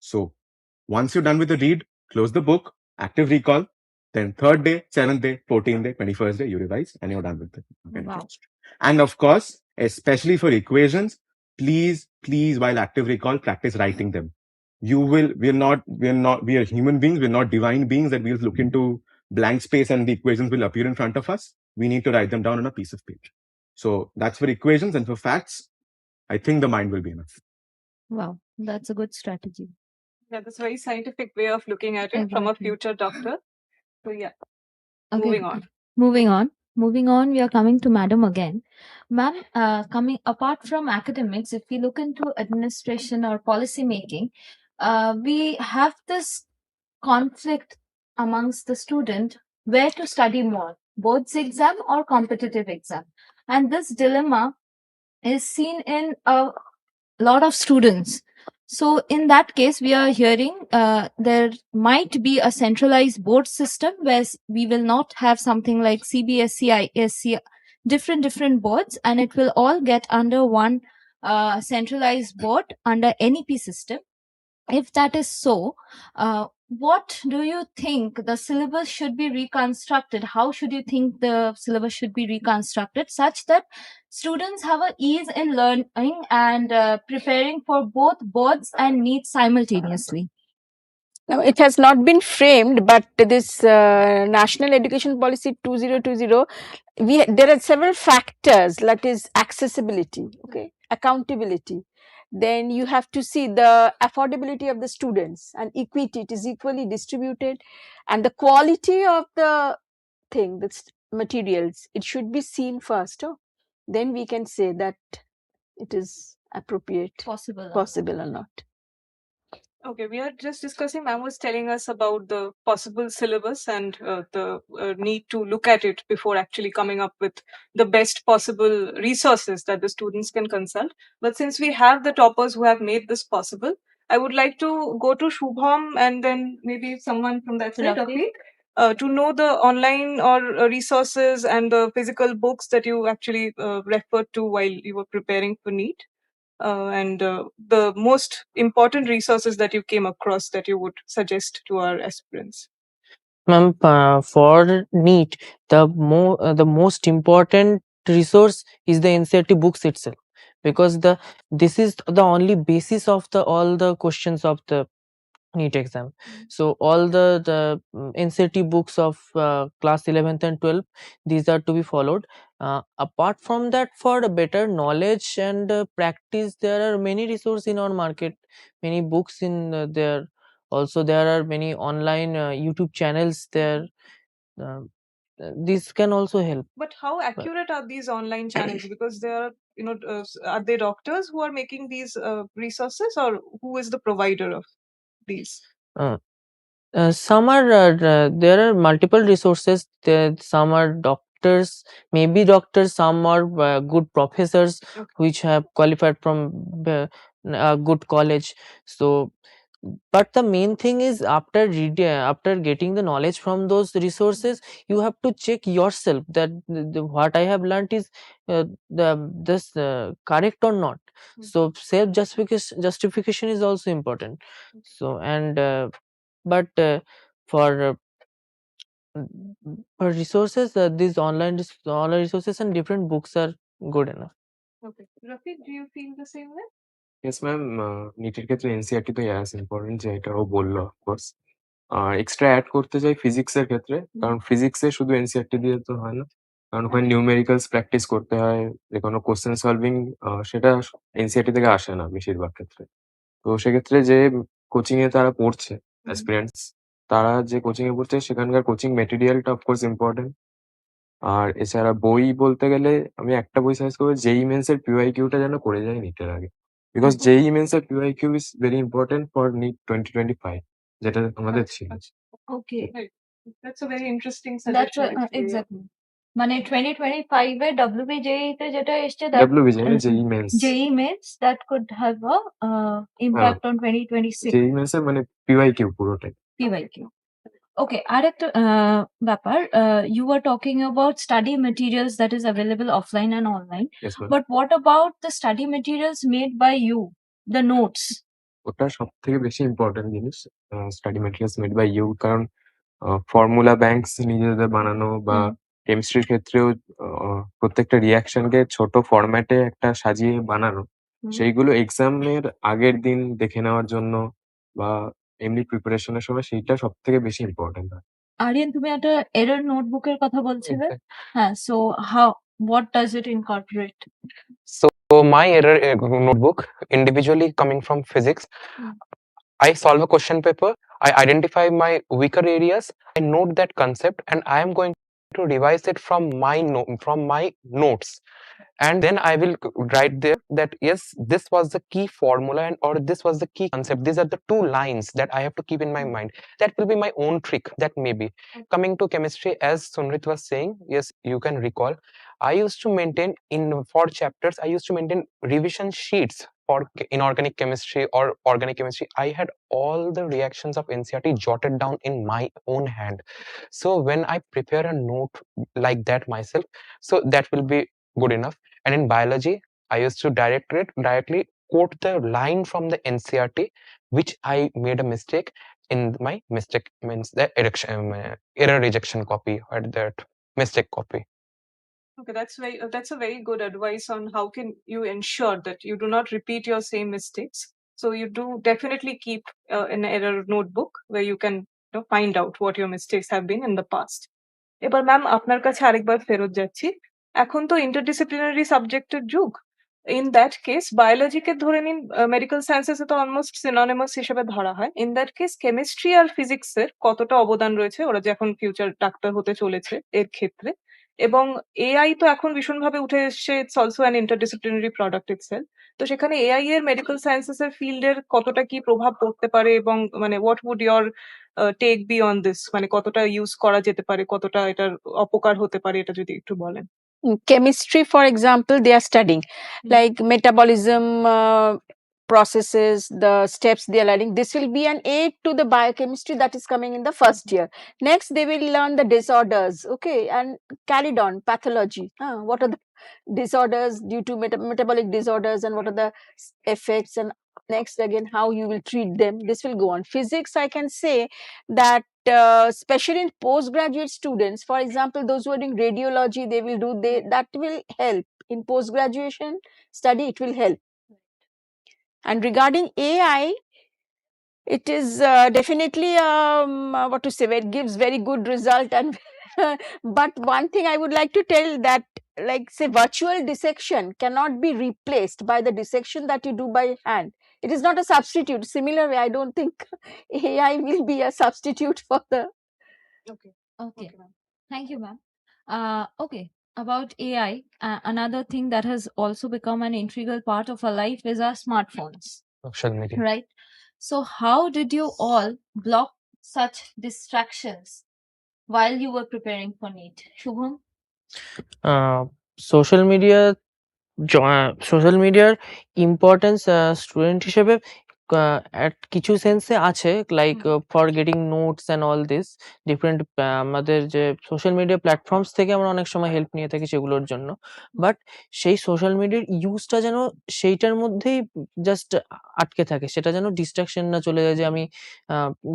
So once you're done with the read, close the book, active recall, then 3rd day, 7th day, 14th day, 21st day, you revise and you're done with it. Wow. And of course, especially for equations, please, while active recall, practice writing them. We are human beings, we're not divine beings that we'll look into blank space and the equations will appear in front of us. We need to write them down on a piece of paper. So that's for equations, and for facts, I think the mind will be enough. Wow, that's a good strategy. Yeah, that's a very scientific way of looking at it from a Exactly. future doctor. So yeah, Okay. moving on. Moving on, we are coming to Madam again. Ma'am, coming apart from academics, if we look into administration or policy making, we have this conflict amongst the student where to study more, boards exam or competitive exam. And this dilemma is seen in a lot of students. So in that case, we are hearing there might be a centralized board system where we will not have something like CBSC, ISC, different boards, and it will all get under one centralized board under NEP system. If that is so, what do you think the syllabus should be reconstructed? How should you think the syllabus should be reconstructed such that students have a ease in learning and preparing for both boards and needs simultaneously? Now, it has not been framed, but this National Education Policy 2020, there are several factors, that is accessibility, okay, accountability. Then you have to see the affordability of the students and equity, it is equally distributed, and the quality of the thing, the materials, it should be seen first. Then we can say that it is appropriate, Possible. or not. Okay, we are just discussing. Ma'am was telling us about the possible syllabus and the need to look at it before actually coming up with the best possible resources that the students can consult. But since we have the toppers who have made this possible, I would like to go to Shubham and then maybe someone from that side, Rafi? to know the online or resources and the physical books that you actually referred to while you were preparing for NEET. And the most important resources that you came across that you would suggest to our aspirants? Ma'am, for NEET, the most important resource is the NCERT books itself, because this is the only basis of the all the questions of the NEET exam. So all the NCERT books of class 11th and 12th, these are to be followed. Apart from that, for a better knowledge and practice, there are many resources in our market, many books in there. Also, there are many online YouTube channels there. Uh, this can also help. But how accurate are these online channels? Because they are, are they doctors who are making these resources, or who is the provider of these? Uh, some are there are multiple resources. Some are doctors, maybe doctors. Some are good professors which have qualified from a good college. So, but the main thing is after reading, after getting the knowledge from those resources, you have to check yourself that what I have learnt is this correct or not. So self justification is also important. So and but for for resources, these online resources and different books are good enough. Okay. Rafiq, do you feel the same way? Yes ma'am, নিটের ক্ষেত্রে NCERT তো as important যে এটাও বললো of course. আর extra add করতে চাই ফিজিক্সের ক্ষেত্রে, কারণ ফিজিক্সে শুধু এনসিইআরটি দিয়ে তো হয় না, কারণ ওখানে নিউমেরিক্যালস প্র্যাকটিস করতে হয়, যে কোনো কোশ্চেন সলভিং সেটা এনসিইআরটি থেকে আসে না বেশিরভাগ ক্ষেত্রে। তো সেক্ষেত্রে যে কোচিং এ তারা পড়ছে অ্যাসপিরেন্টস, তারা যে কোচিং এ পড়ছে সেখানকার কোচিং মেটেরিয়ালটা অফকোর্স ইম্পর্টেন্ট। আর এছাড়া বই বলতে গেলে আমি একটা বই সাজেস্ট করবো, জেইই মেন্স এর পিওয়াইকিউটা যেন করে যায় নিটের আগে, বিকজ জেইই মেন্স এর PYQ is very important for NEET 2025, যেটা আমাদের ছিল। Okay. That's a very interesting That's suggestion. exactly. মানে 2025 এ WBJEE তে যেটা এসছে WBJEE mains, JEE means that could have a impact on 2026 JEE men's এর মানে পিওয়াইকিউ পুরোটাই। PYQ. Okay, আরেকটা ব্যাপার, you were talking about study materials that is available offline and online. Yes, ma'am. But what about the study materials made by you, the notes? ওটা সব থেকে বেশি important জিনিস, study materials made by you, কারণ formula banks নিজেদের বানানো বা কেমিস্ট্রির ক্ষেত্রেও প্রত্যেকটা রিয়াকশনকে ছোট ফরম্যাটে একটা সাজিয়ে বানানো, সেইগুলো এক্সামের আগের দিন দেখে নেওয়ার জন্য বা এমনি প্রিপারেশনের সময় সেইটা সব থেকে বেশি ইম্পর্টেন্ট হয়। আরিয়ান, তুমি একটা এরর নোটবুকের কথা বলছিলে। হ্যাঁ, so how, what does it incorporate? So my error notebook, individually coming from physics, I solve a question paper, I identify my weaker areas, I note that concept, and I am going to revise it from my notes. And then I will write there that yes, this was the key formula, and or this was the key concept. These are the two lines that I have to keep in my mind. That will be my own trick. That may be coming to chemistry, as Sunrit was saying. Yes, you can recall. I used to maintain for chapters. I used to maintain revision sheets for inorganic chemistry or organic chemistry. I had all the reactions of NCERT jotted down in my own hand. So when I prepare a note like that myself, so that will be good enough. And in biology, I used to directly quote the line from the NCERT, which I made a mistake in. My mistake means the error rejection copy or that mistake copy. Okay, that's a very good advice on how can you ensure that you do not repeat your same mistakes. So you do definitely keep an error notebook where you can find out what your mistakes have been in the past. এবার ma'am আপনার কাছে আরেকবার ফেরত যাচ্ছি, এখন তো interdisciplinary সাবজেক্টের যুগ। ইন দ্যাট কেস বায়োলজিকে ধরে নিন, মেডিকেল সায়েন্সেস তো অলমোস্ট সিনোনিমাস হিসেবে ধরা হয়। ইন দ্যাট কেস কেমিস্ট্রি আর ফিজিক্সের কতটা অবদান রয়েছে ওরা যে এখন ফিউচার ডাক্তার হতে চলেছে এর ক্ষেত্রে? এবং এআই তো এখন ভীষণভাবে উঠে এসছে, it's also an interdisciplinary product itself. তো সেখানে এআই এর মেডিকেল সায়েন্সেস এর ফিল্ডের কতটা কি প্রভাব পড়তে পারে, এবং মানে what would your take be on this, মানে কতটা ইউজ করা যেতে পারে, কতটা এটার অপকার হতে পারে, এটা যদি একটু বলেন। In chemistry, for example, they are studying like metabolism processes, the steps they are learning. This will be an aid to the biochemistry that is coming in the first year. Next, they will learn the disorders, okay, and carried on pathology. What are the disorders due to metabolic disorders, and what are the effects, and next again how you will treat them. This will go on. Physics, I can say that especially in postgraduate students, for example, those who are doing radiology, they will do that will help in post graduation study. It will help. And regarding AI, it is definitely what to say, it gives very good result. And but one thing I would like to tell, that like say virtual dissection cannot be replaced by the dissection that you do by hand. It is not a substitute. Similarly, I don't think AI will be a substitute for the. Okay. Okay. ma'am. Thank you, ma'am. Okay. About AI, another thing that has also become an integral part of our life is our smartphones, Social media. right? So, how did you all block such distractions while you were preparing for NEET? Shubham? Social media social মিডিয়ার importance student হিসেবে at কিছু সেন্সে আছে, like for getting notes and all this different আমাদের যে social media platforms থেকে আমরা অনেক সময় হেল্প নিয়ে থাকি সেগুলোর জন্য। বাট সেই সোশ্যাল মিডিয়ার ইউজটা যেন সেইটার মধ্যেই জাস্ট আটকে থাকে, সেটা যেন ডিস্ট্রাকশন না চলে যায় যে আমি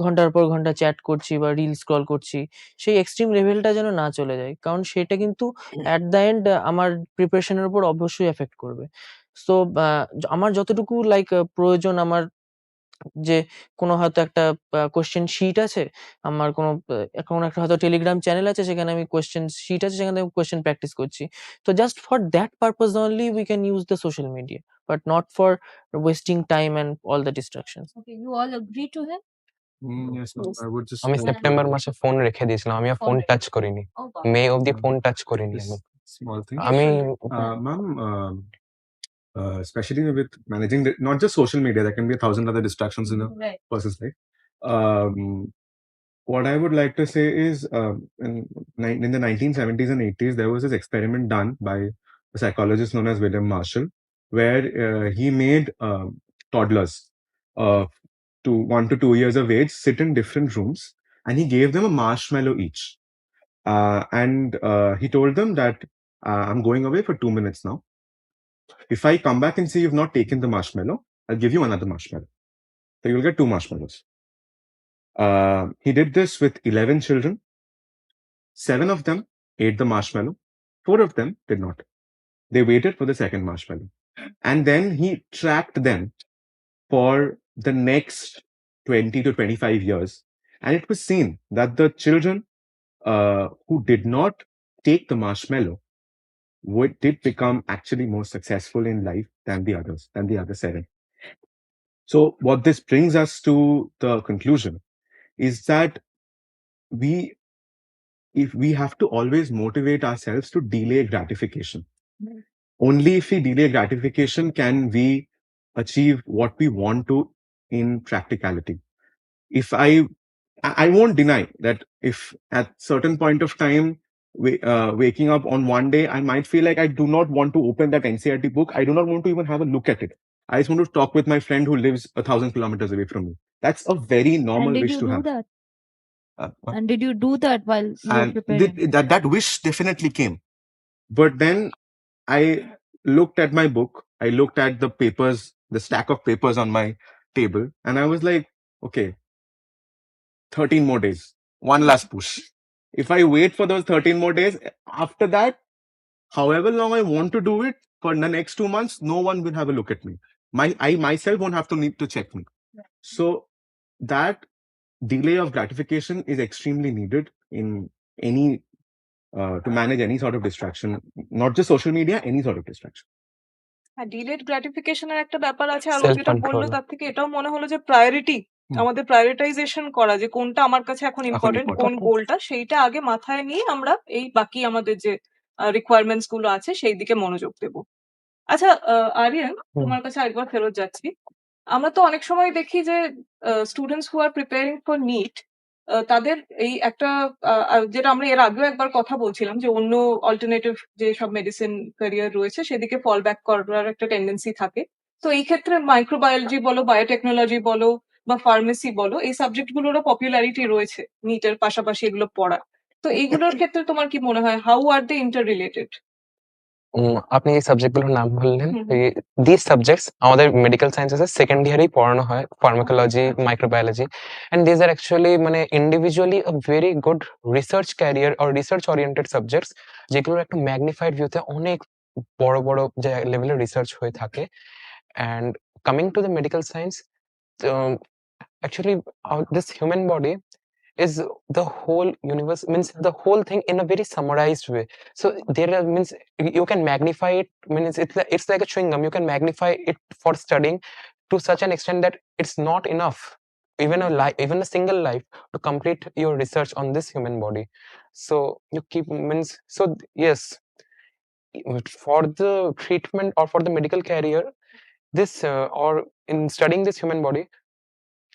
ঘন্টার পর ঘন্টা চ্যাট করছি বা রিল স্ক্রল করছি, সেই এক্সট্রিম লেভেলটা যেন না চলে যায়, কারণ সেটা কিন্তু অ্যাট দ্য এন্ড আমার প্রিপারেশনের উপর অবশ্যই এফেক্ট করবে। সো আমার যতটুকু লাইক প্রয়োজন, আমার যে কোনো হয়তো একটা কোয়েশ্চেন শিট আছে, আমার কোনো কোনো একটা হয়তো টেলিগ্রাম চ্যানেল আছে, সেখানে আমি কোয়েশ্চেন শিট আছে, সেখানে আমি কোয়েশ্চেন প্র্যাকটিস করছি। তো just for that purpose only we can use the social media, but not for wasting time and all the distractions. Okay, you all agree to him? Yes, ma'am. I would just আমি Yeah. September মাসে phone রেখে দিয়েছিলাম, আমি আর phone Phone touch করিনি, Oh, wow. মে অবধি phone touch করিনি আমি। this small thing. আমি Ma'am, especially with managing not just social media, there can be 1,000 other distractions in a Right. person's life. What I would like to say is, in the 1970s and 80s, there was this experiment done by a psychologist known as William Marshall, where he made toddlers to 1 to 2 years of age sit in different rooms, and he gave them a marshmallow each. And he told them that I'm going away for 2 minutes now. If I come back and see you've not taken the marshmallow, I'll give you another marshmallow. So you'll get 2 marshmallows. He did this with 11 children. 7 of them ate the marshmallow. 4 of them did not. They waited for the second marshmallow. And then he tracked them for the next 20 to 25 years. And it was seen that the children who did not take the marshmallow did become actually more successful in life than the others, than the other 7. So what this brings us to the conclusion is that we have to always motivate ourselves to delay gratification. Only if we delay gratification can we achieve what we want to in practicality. If I won't deny that if at certain point of time waking up on one day, I might feel like I do not want to open that NCERT book. I do not want to even have a look at it. I just want to talk with my friend who lives 1,000 kilometers away from me. That's a very normal And did wish you to do have. that? What? And did you do that while you were And preparing? that wish definitely came. But then I looked at my book, I looked at the papers, the stack of papers on my table, and I was like, okay, 13 more days, one last push. If I wait for those 13 more days, after that, however long I want to do it, for the next 2 months, no one will have a look at me. I myself won't have to need to check me. So that delay of gratification is extremely needed in any to manage any sort of distraction, not just social media, any sort of distraction. হ্যাঁ, delayed গ্র্যাটিফিকেশনের একটা ব্যাপার আছে, আর ও Self যেটা control. বললো তার থেকে এটাও মনে হলো যে প্রায়োরিটি, আমাদের প্রায়োরিটাইজেশন করা, যে কোনটা আমার কাছে এখন ইম্পর্টেন্ট, কোন গোলটা, সেইটা আগে মাথায় নিয়ে আমরা এই বাকি আমাদের যে রিকোয়ারমেন্টস গুলো আছে সেই দিকে মনোযোগ দেবো। আচ্ছা আরিয়ান, তোমার কাছে একবার ফেরত যাচ্ছি। আমরা তো অনেক সময় দেখি যে students who are preparing for NEET, তাদের এই একটা যেটা আমরা এর আগেও একবার কথা বলছিলাম, যে অন্য অল্টারনেটিভ যে সব মেডিসিন ক্যারিয়ার রয়েছে সেদিকে ফল ব্যাক করার একটা টেন্ডেন্সি থাকে। তো এই ক্ষেত্রে মাইক্রোবায়োলজি বলো, বায়োটেকনোলজি বলো বা ফার্মেসি বলো, এই সাবজেক্ট গুলোরও পপুলারিটি রয়েছে নিটের পাশাপাশি এগুলো পড়ার। তো এইগুলোর ক্ষেত্রে তোমার কি মনে হয়, how are they interrelated? আপনি এই সাবজেক্টগুলোর নাম বললেন, দিস সাবজেক্টস আমাদের মেডিকেল সায়েন্সেসের সেকেন্ড ইয়ারেই পড়ানো হয়, pharmacology, microbiology, and this are actually মানে individually a very good research career or research oriented subjects, যেগুলোর একটা ম্যাগনিফাইড ভিউতে অনেক বড় বড় যে লেভেলের রিসার্চ হয়ে থাকে। And coming to the medical science, actually this human body is the whole universe, means the whole thing in a very summarized way. So there are, means you can magnify it, means it's like a chewing gum. You can magnify it for studying to such an extent that it's not enough, even even a single life, to complete your research on this human body. So you keep, means, so yes, for the treatment or for the medical career, this or in studying this human body,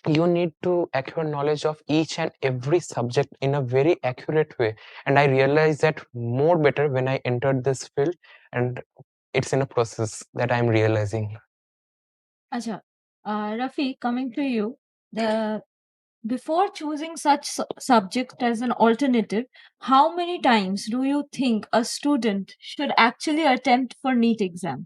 you need to acquire knowledge of each and every subject in a very accurate way. And I realized that more better when I entered this field, and it's in a process that I'm realizing. Acha, Rafi, coming to you, before choosing such subject as an alternative, how many times do you think a student should actually attempt for NEET exam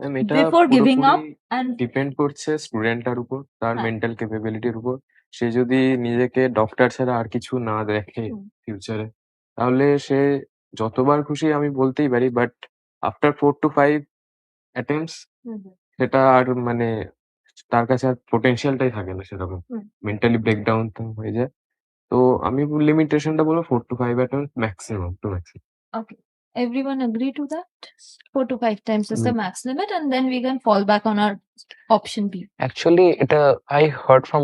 ma'am এটা before giving পুরোপুরি up? And depend করছে স্টুডেন্টটার উপর, তার হ্যাঁ। Mental ক্যাপাবিলিটির উপর। সে যদি নিজেকে doctor ছাড়া আর কিছু না দেখে ফিউচারে, তাহলে সে যতবার খুশি আমি বলতেই পারি, বাট আফটার 4 to 5 অ্যাটেম্পটস সেটা আর মানে তার কাছে আর পোটেনশিয়ালটাই থাকে না সেরকম। মেন্টালি ব্রেকডাউন হয়ে যায়। তো আমি লিমিটেশনটা বলবো 4 to 5 attempts maximum to maximum. Okay. Everyone agree to that? 4 to 5 times is the Mm. max limit, and then we can fall back on our option B. Actually, I heard from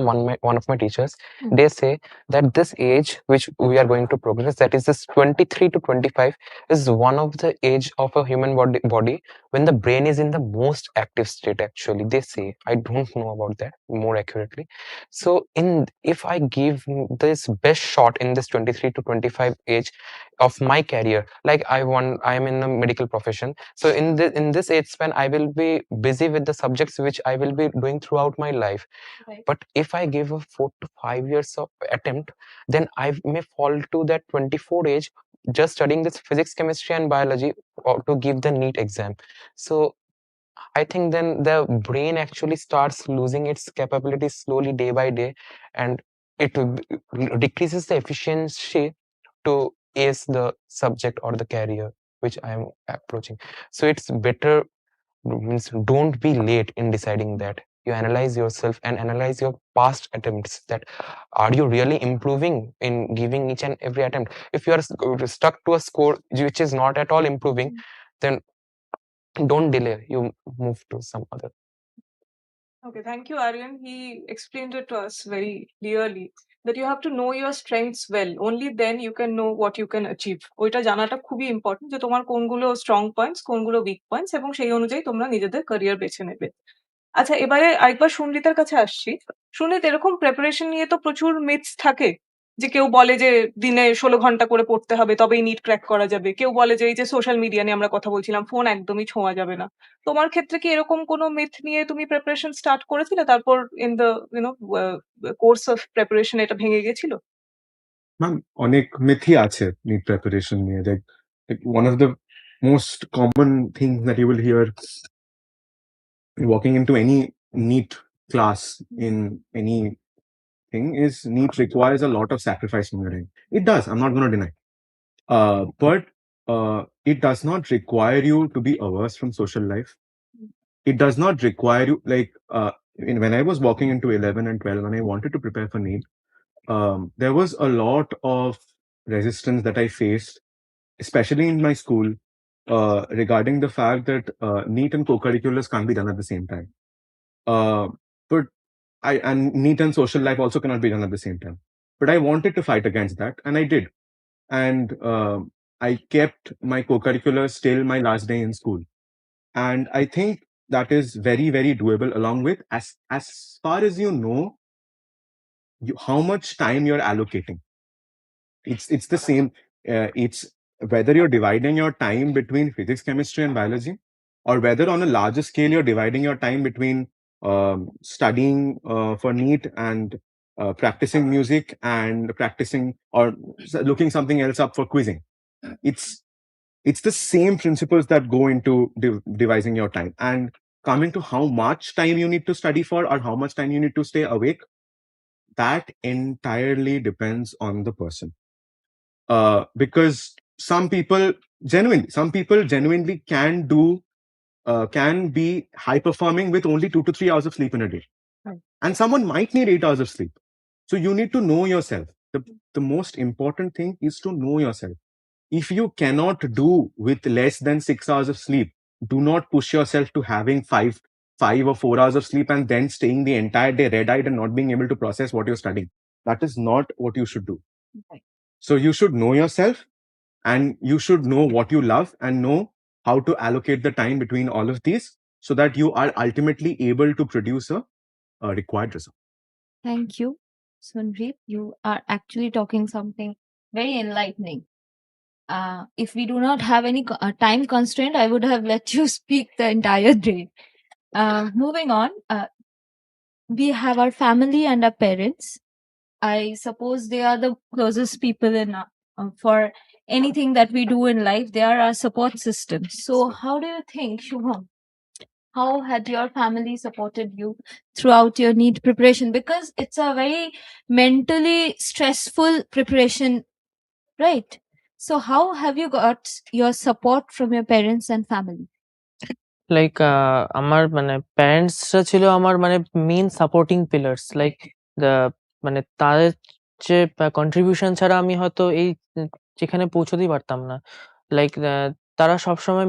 one of my teachers. They say that this age which we are going to progress, that is this 23 to 25, is one of the age of a human body when the brain is in the most active state. Actually, they say, I don't know about that more accurately. So if I give this best shot in this 23 to 25 age of my career, like I am in the medical profession, so in this age span I will be busy with the subjects which I will be doing throughout my life. Right. But if I give a 4 to 5 years of attempt, then I may fall to that 24 age just studying this physics, chemistry and biology, or to give the NEET exam. So I think then the brain actually starts losing its capabilities slowly day by day, and it decreases the efficiency to ace the subject or the career which I am approaching. So it's better, means don't be late in deciding that. You analyze yourself and analyze your past attempts, that are you really improving in giving each and every attempt. If you are stuck to a score which is not at all improving, then don't delay, you move to some other. Okay, thank you, Aryan. He explained it to us very clearly that you have to know your strengths well. Only then you can know what you can achieve. ওইটা জানাটা খুবই important যে তোমার কোনগুলো strong points, কোনগুলো week points, এবং সেই অনুযায়ী তোমরা নিজেদের ক্যারিয়ার বেছে নেবে। আচ্ছা, এবারে আরেকবার সুনলিতার কাছে আসছি। সুনলিত, এরকম প্রিপারেশন নিয়ে তো প্রচুর মিথস থাকে, যে কেউ বলে যে দিনে 16 ঘন্টা করে পড়তে হবে তবেই নিট ক্র্যাক করা যাবে। কেউ বলে যে এই যে সোশ্যাল মিডিয়া নিয়ে আমরা কথা বলছিলাম, ফোন একদমই ছোঁয়া যাবে না। তোমার ক্ষেত্রে কি এরকম কোনো মিথ নিয়ে তুমি প্রিপারেশন স্টার্ট করেছিলে, তারপর in the course of preparation এটা ভেঙে গেছিল? ম্যাম, অনেক মিথই আছে নিট প্রিপারেশন নিয়ে। Like one of the most common things that you will hear walking into any NEET class in anything is NEET requires a lot of sacrifice from your end. It does, I'm not going to deny. But it does not require you to be averse from social life. It does not require you, like, when I was walking into 11 and 12, when I wanted to prepare for NEET, there was a lot of resistance that I faced, especially in my school, regarding the fact that NEET and co-curriculars can't be done at the same time. But and NEET and social life also cannot be done at the same time. But I wanted to fight against that, and I did. And I kept my co-curriculars till my last day in school. And I think that is very, very doable, along with as far as you know how much time you're allocating. It's the same. It's whether you're dividing your time between physics, chemistry, and biology, or whether on a larger scale you're dividing your time between studying for NEET and practicing music and practicing or looking something else up for quizzing. It's the same principles that go into devising your time. And coming to how much time you need to study for or how much time you need to stay awake, that entirely depends on the person. Because some people genuinely can be high performing with only 2 to 3 hours of sleep in a day. Right. And someone might need 8 hours of sleep. So you need to know yourself. The most important thing is to know yourself. If you cannot do with less than 6 hours of sleep, do not push yourself to having five or 4 hours of sleep and then staying the entire day red-eyed and not being able to process what you're studying. That is not what you should do. Right. So you should know yourself, and you should know what you love and know how to allocate the time between all of these so that you are ultimately able to produce a required result. Thank you, Sundeep. You are actually talking something very enlightening. If we do not have any time constraint, I would have let you speak the entire day. Moving on, we have our family and our parents. I suppose they are the closest people in for anything that we do in life. They are our support system. So, how do you think, Shubham? How had your family supported you throughout your NEET preparation? Because it's a very mentally stressful preparation, right? So, how have you got your support from your parents and family? Like আমার মানে প্যারেন্টসরা ছিল আমার মানে main supporting pillars. Like মানে তাদের যে contribution ছাড়া আমি হয়তো এই যেখানে পৌঁছতেই পারতাম না। লাইক তারা সবসময়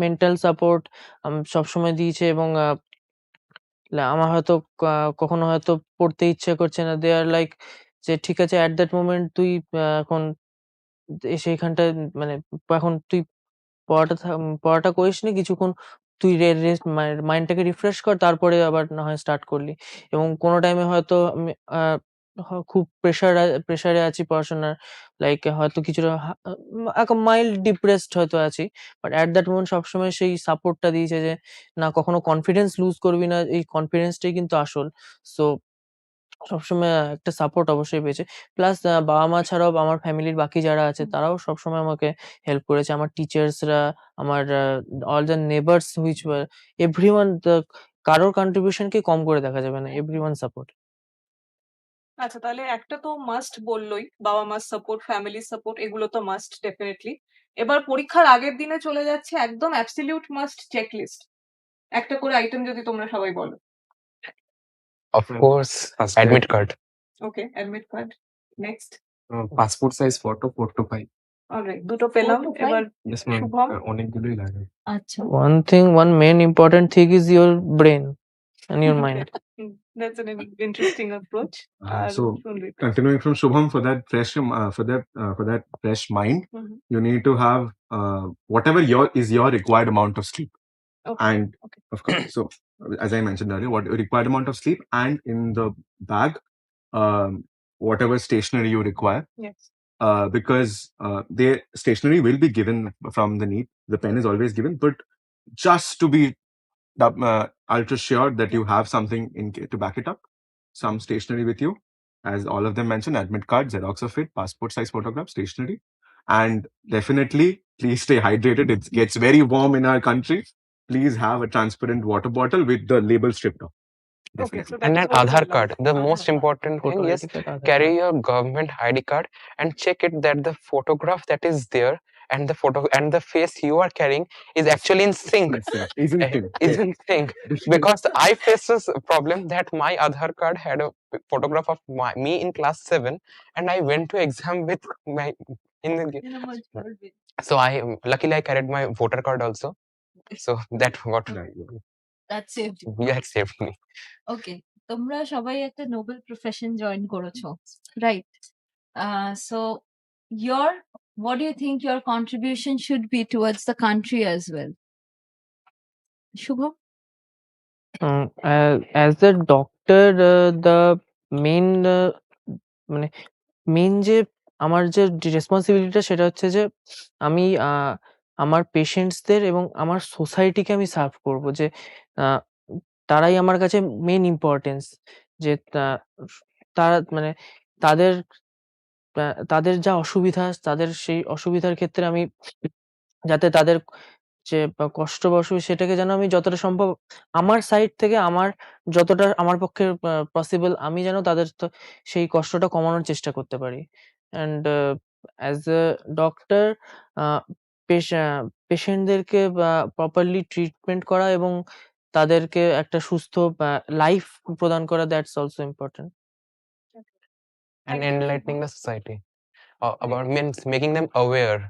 মেন্টাল সাপোর্ট সবসময় দিয়েছে, এবং আমার হয়তো কখনো হয়তো পড়তে ইচ্ছে করছে না, দে আর লাইক যে ঠিক আছে অ্যাট দ্যাট মোমেন্ট তুই এখন সেইখানটায় মানে এখন তুই পড়াটা করিস নি, কিছুক্ষণ তুই রেস্ট মাইন্ডটাকে রিফ্রেশ কর, তারপরে আবার না হয় স্টার্ট করলি। এবং কোনো টাইমে হয়তো আমি খুব প্রেশারে আছি পড়াশোনার, লাইক হয়তো কিছুটা মাইল্ড ডিপ্রেসড হয়তো আছি, বাট অ্যাট দ্যাট মোমেন্ট সবসময় সেই সাপোর্টটা দিয়েছে যে না কখনো কনফিডেন্স লুজ করবি না, এই কনফিডেন্সটাই কিন্তু আসল। সো সবসময় একটা সাপোর্ট অবশ্যই পেয়েছে। প্লাস বাবা-মা ছাড়াও আমার ফ্যামিলির বাকি যারা আছে তারাও সবসময় আমাকে হেল্প করেছে। আমার টিচার্সরা, আমার all the neighbours which were everyone, কারোর কন্ট্রিবিউশনকে কম করে দেখা যাবে না। Everyone support. আচ্ছা, তাহলে একটা তো মাস্ট বললোই, বাবা-মার সাপোর্ট, ফ্যামিলি সাপোর্ট, এগুলো তো মাস্ট ডেফিনেটলি। এবার পরীক্ষার আগের দিনে চলে যাচ্ছে একদম অ্যাবসলিউট মাস্ট চেকলিস্ট। একটা করে আইটেম যদি তোমরা সবাই বলো। Of course, First admit card. Okay, admit card. Next, passport size photo 4 to 5। Alright, দুটো পেলাম। 4 to 5? এবার Yes, ma'am. শুভম। অনেকগুলোই লাগে। আচ্ছা। One main important thing is your brain and your mind. That's an interesting approach. R So সুন্দর। continuing from Shubham, for that fresh mind, you need to have whatever is your required amount of sleep. Okay. And Okay. of course, so as I mentioned earlier, what required amount of sleep, and in the bag, um, whatever stationery you require. Yes. Because the stationery will be given from the Neet. The pen is always given, but just to be ultra sure that you have something to back it up, some stationery with you, as all of them mentioned: admit card, Xerox of it, passport size photograph, stationery, and definitely please stay hydrated. It gets very warm in our country. Please have a transparent water bottle with the label stripped off. Okay, Definitely. so And that an is what Aadhaar we card. learned. The Aadhaar most card. important thing Photo is ID card, Aadhaar carry card. your government ID card and check it that the photograph that is there and the photo and the face you are carrying is actually in sync. Isn't it? Is in sync. Because I faced this problem that my Aadhaar card had a photograph of me in class 7, and I went to exam with my in the, In a multiple way. so I luckily I carried my voter card also. So that got That saved you. yeah, it saved me. ওকে, তোমরা সবাই একটা noble profession join করেছো, right? So your what do you think your contribution should be towards the country as well? Shubham? As a doctor, the main মানে main যে আমার যে রেসপন্সিবিলিটিটা সেটা হচ্ছে যে আমি আমার পেশেন্টসদের এবং আমার সোসাইটিকে আমি সার্ভ করব, যে তারাই আমার কাছে মেইন ইম্পর্টেন্স, যে তারা মানে তাদের তাদের যা অসুবিধা, তাদের সেই অসুবিধার ক্ষেত্রে আমি যাতে তাদের যে কষ্ট বা অসুবিধা সেটাকে যেন আমি যতটা সম্ভব আমার সাইড থেকে আমার যতটা আমার পক্ষে পসিবল আমি যেন তাদের সেই কষ্টটা কমানোর চেষ্টা করতে পারি। অ্যান্ড অ্যাজ এ ডক্টর পেশেন্টদেরকে প্রপারলি ট্রিটমেন্ট করা এবং তাদেরকে একটা সুস্থ লাইফ প্রদান করা, that's also important. And Thank you so enlightening the much. society about means making them aware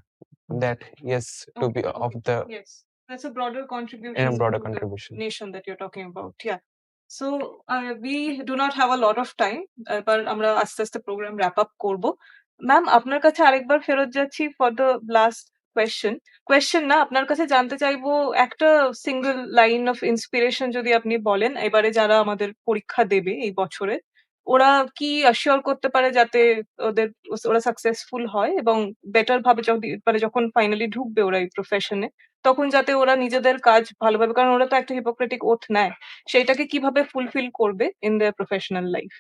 that yes, to be Okay, of okay. the Yes, that's a broader in a contribution broader to the contribution. nation that you're talking about. Yeah. So we do not have a lot of time, but আমরা আস্তে আস্তে program wrap up করব। Ma'am আপনার কাছে আরেকবার ফেরত যাচ্ছি for the last question না, আপনার কাছে জানতে চাইবো একটা সিঙ্গল লাইন অফ ইন্সপিরেশন যদি আপনি বলেন এবারে যারা আমাদের পরীক্ষা দেবে এই বছরে, ওরা কি অ্যাসিওর করতে পারে যাতে ওরা সাকসেসফুল হয় এবং বেটার ভাবে মানে যখন ফাইনালি ঢুকবে ওরা এই প্রফেশনে, তখন যাতে ওরা নিজেদের কাজ ভালোভাবে, কারণ ওরা তো একটা হিপোক্রেটিক ওথ নেয়, সেইটাকে কিভাবে ফুলফিল করবে in their professional life?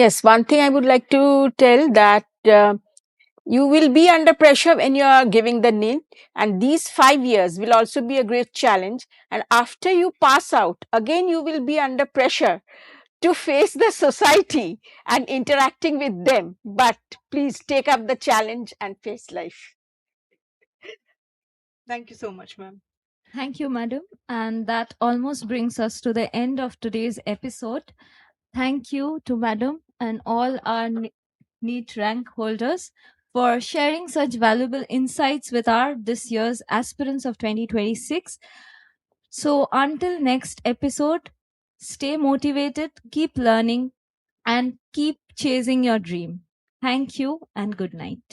Yes, one thing I would like to tell that you will be under pressure when you are giving the NEET, and these 5 years will also be a great challenge. And after you pass out, again you will be under pressure to face the society and interacting with them. But please take up the challenge and face life. Thank you so much, ma'am. Thank you, madam. And that almost brings us to the end of today's episode. Thank you to madam and all our NEET rank holders for sharing such valuable insights with our this year's aspirants of 2026. So until next episode, stay motivated, keep learning, and keep chasing your dream. Thank you and good night.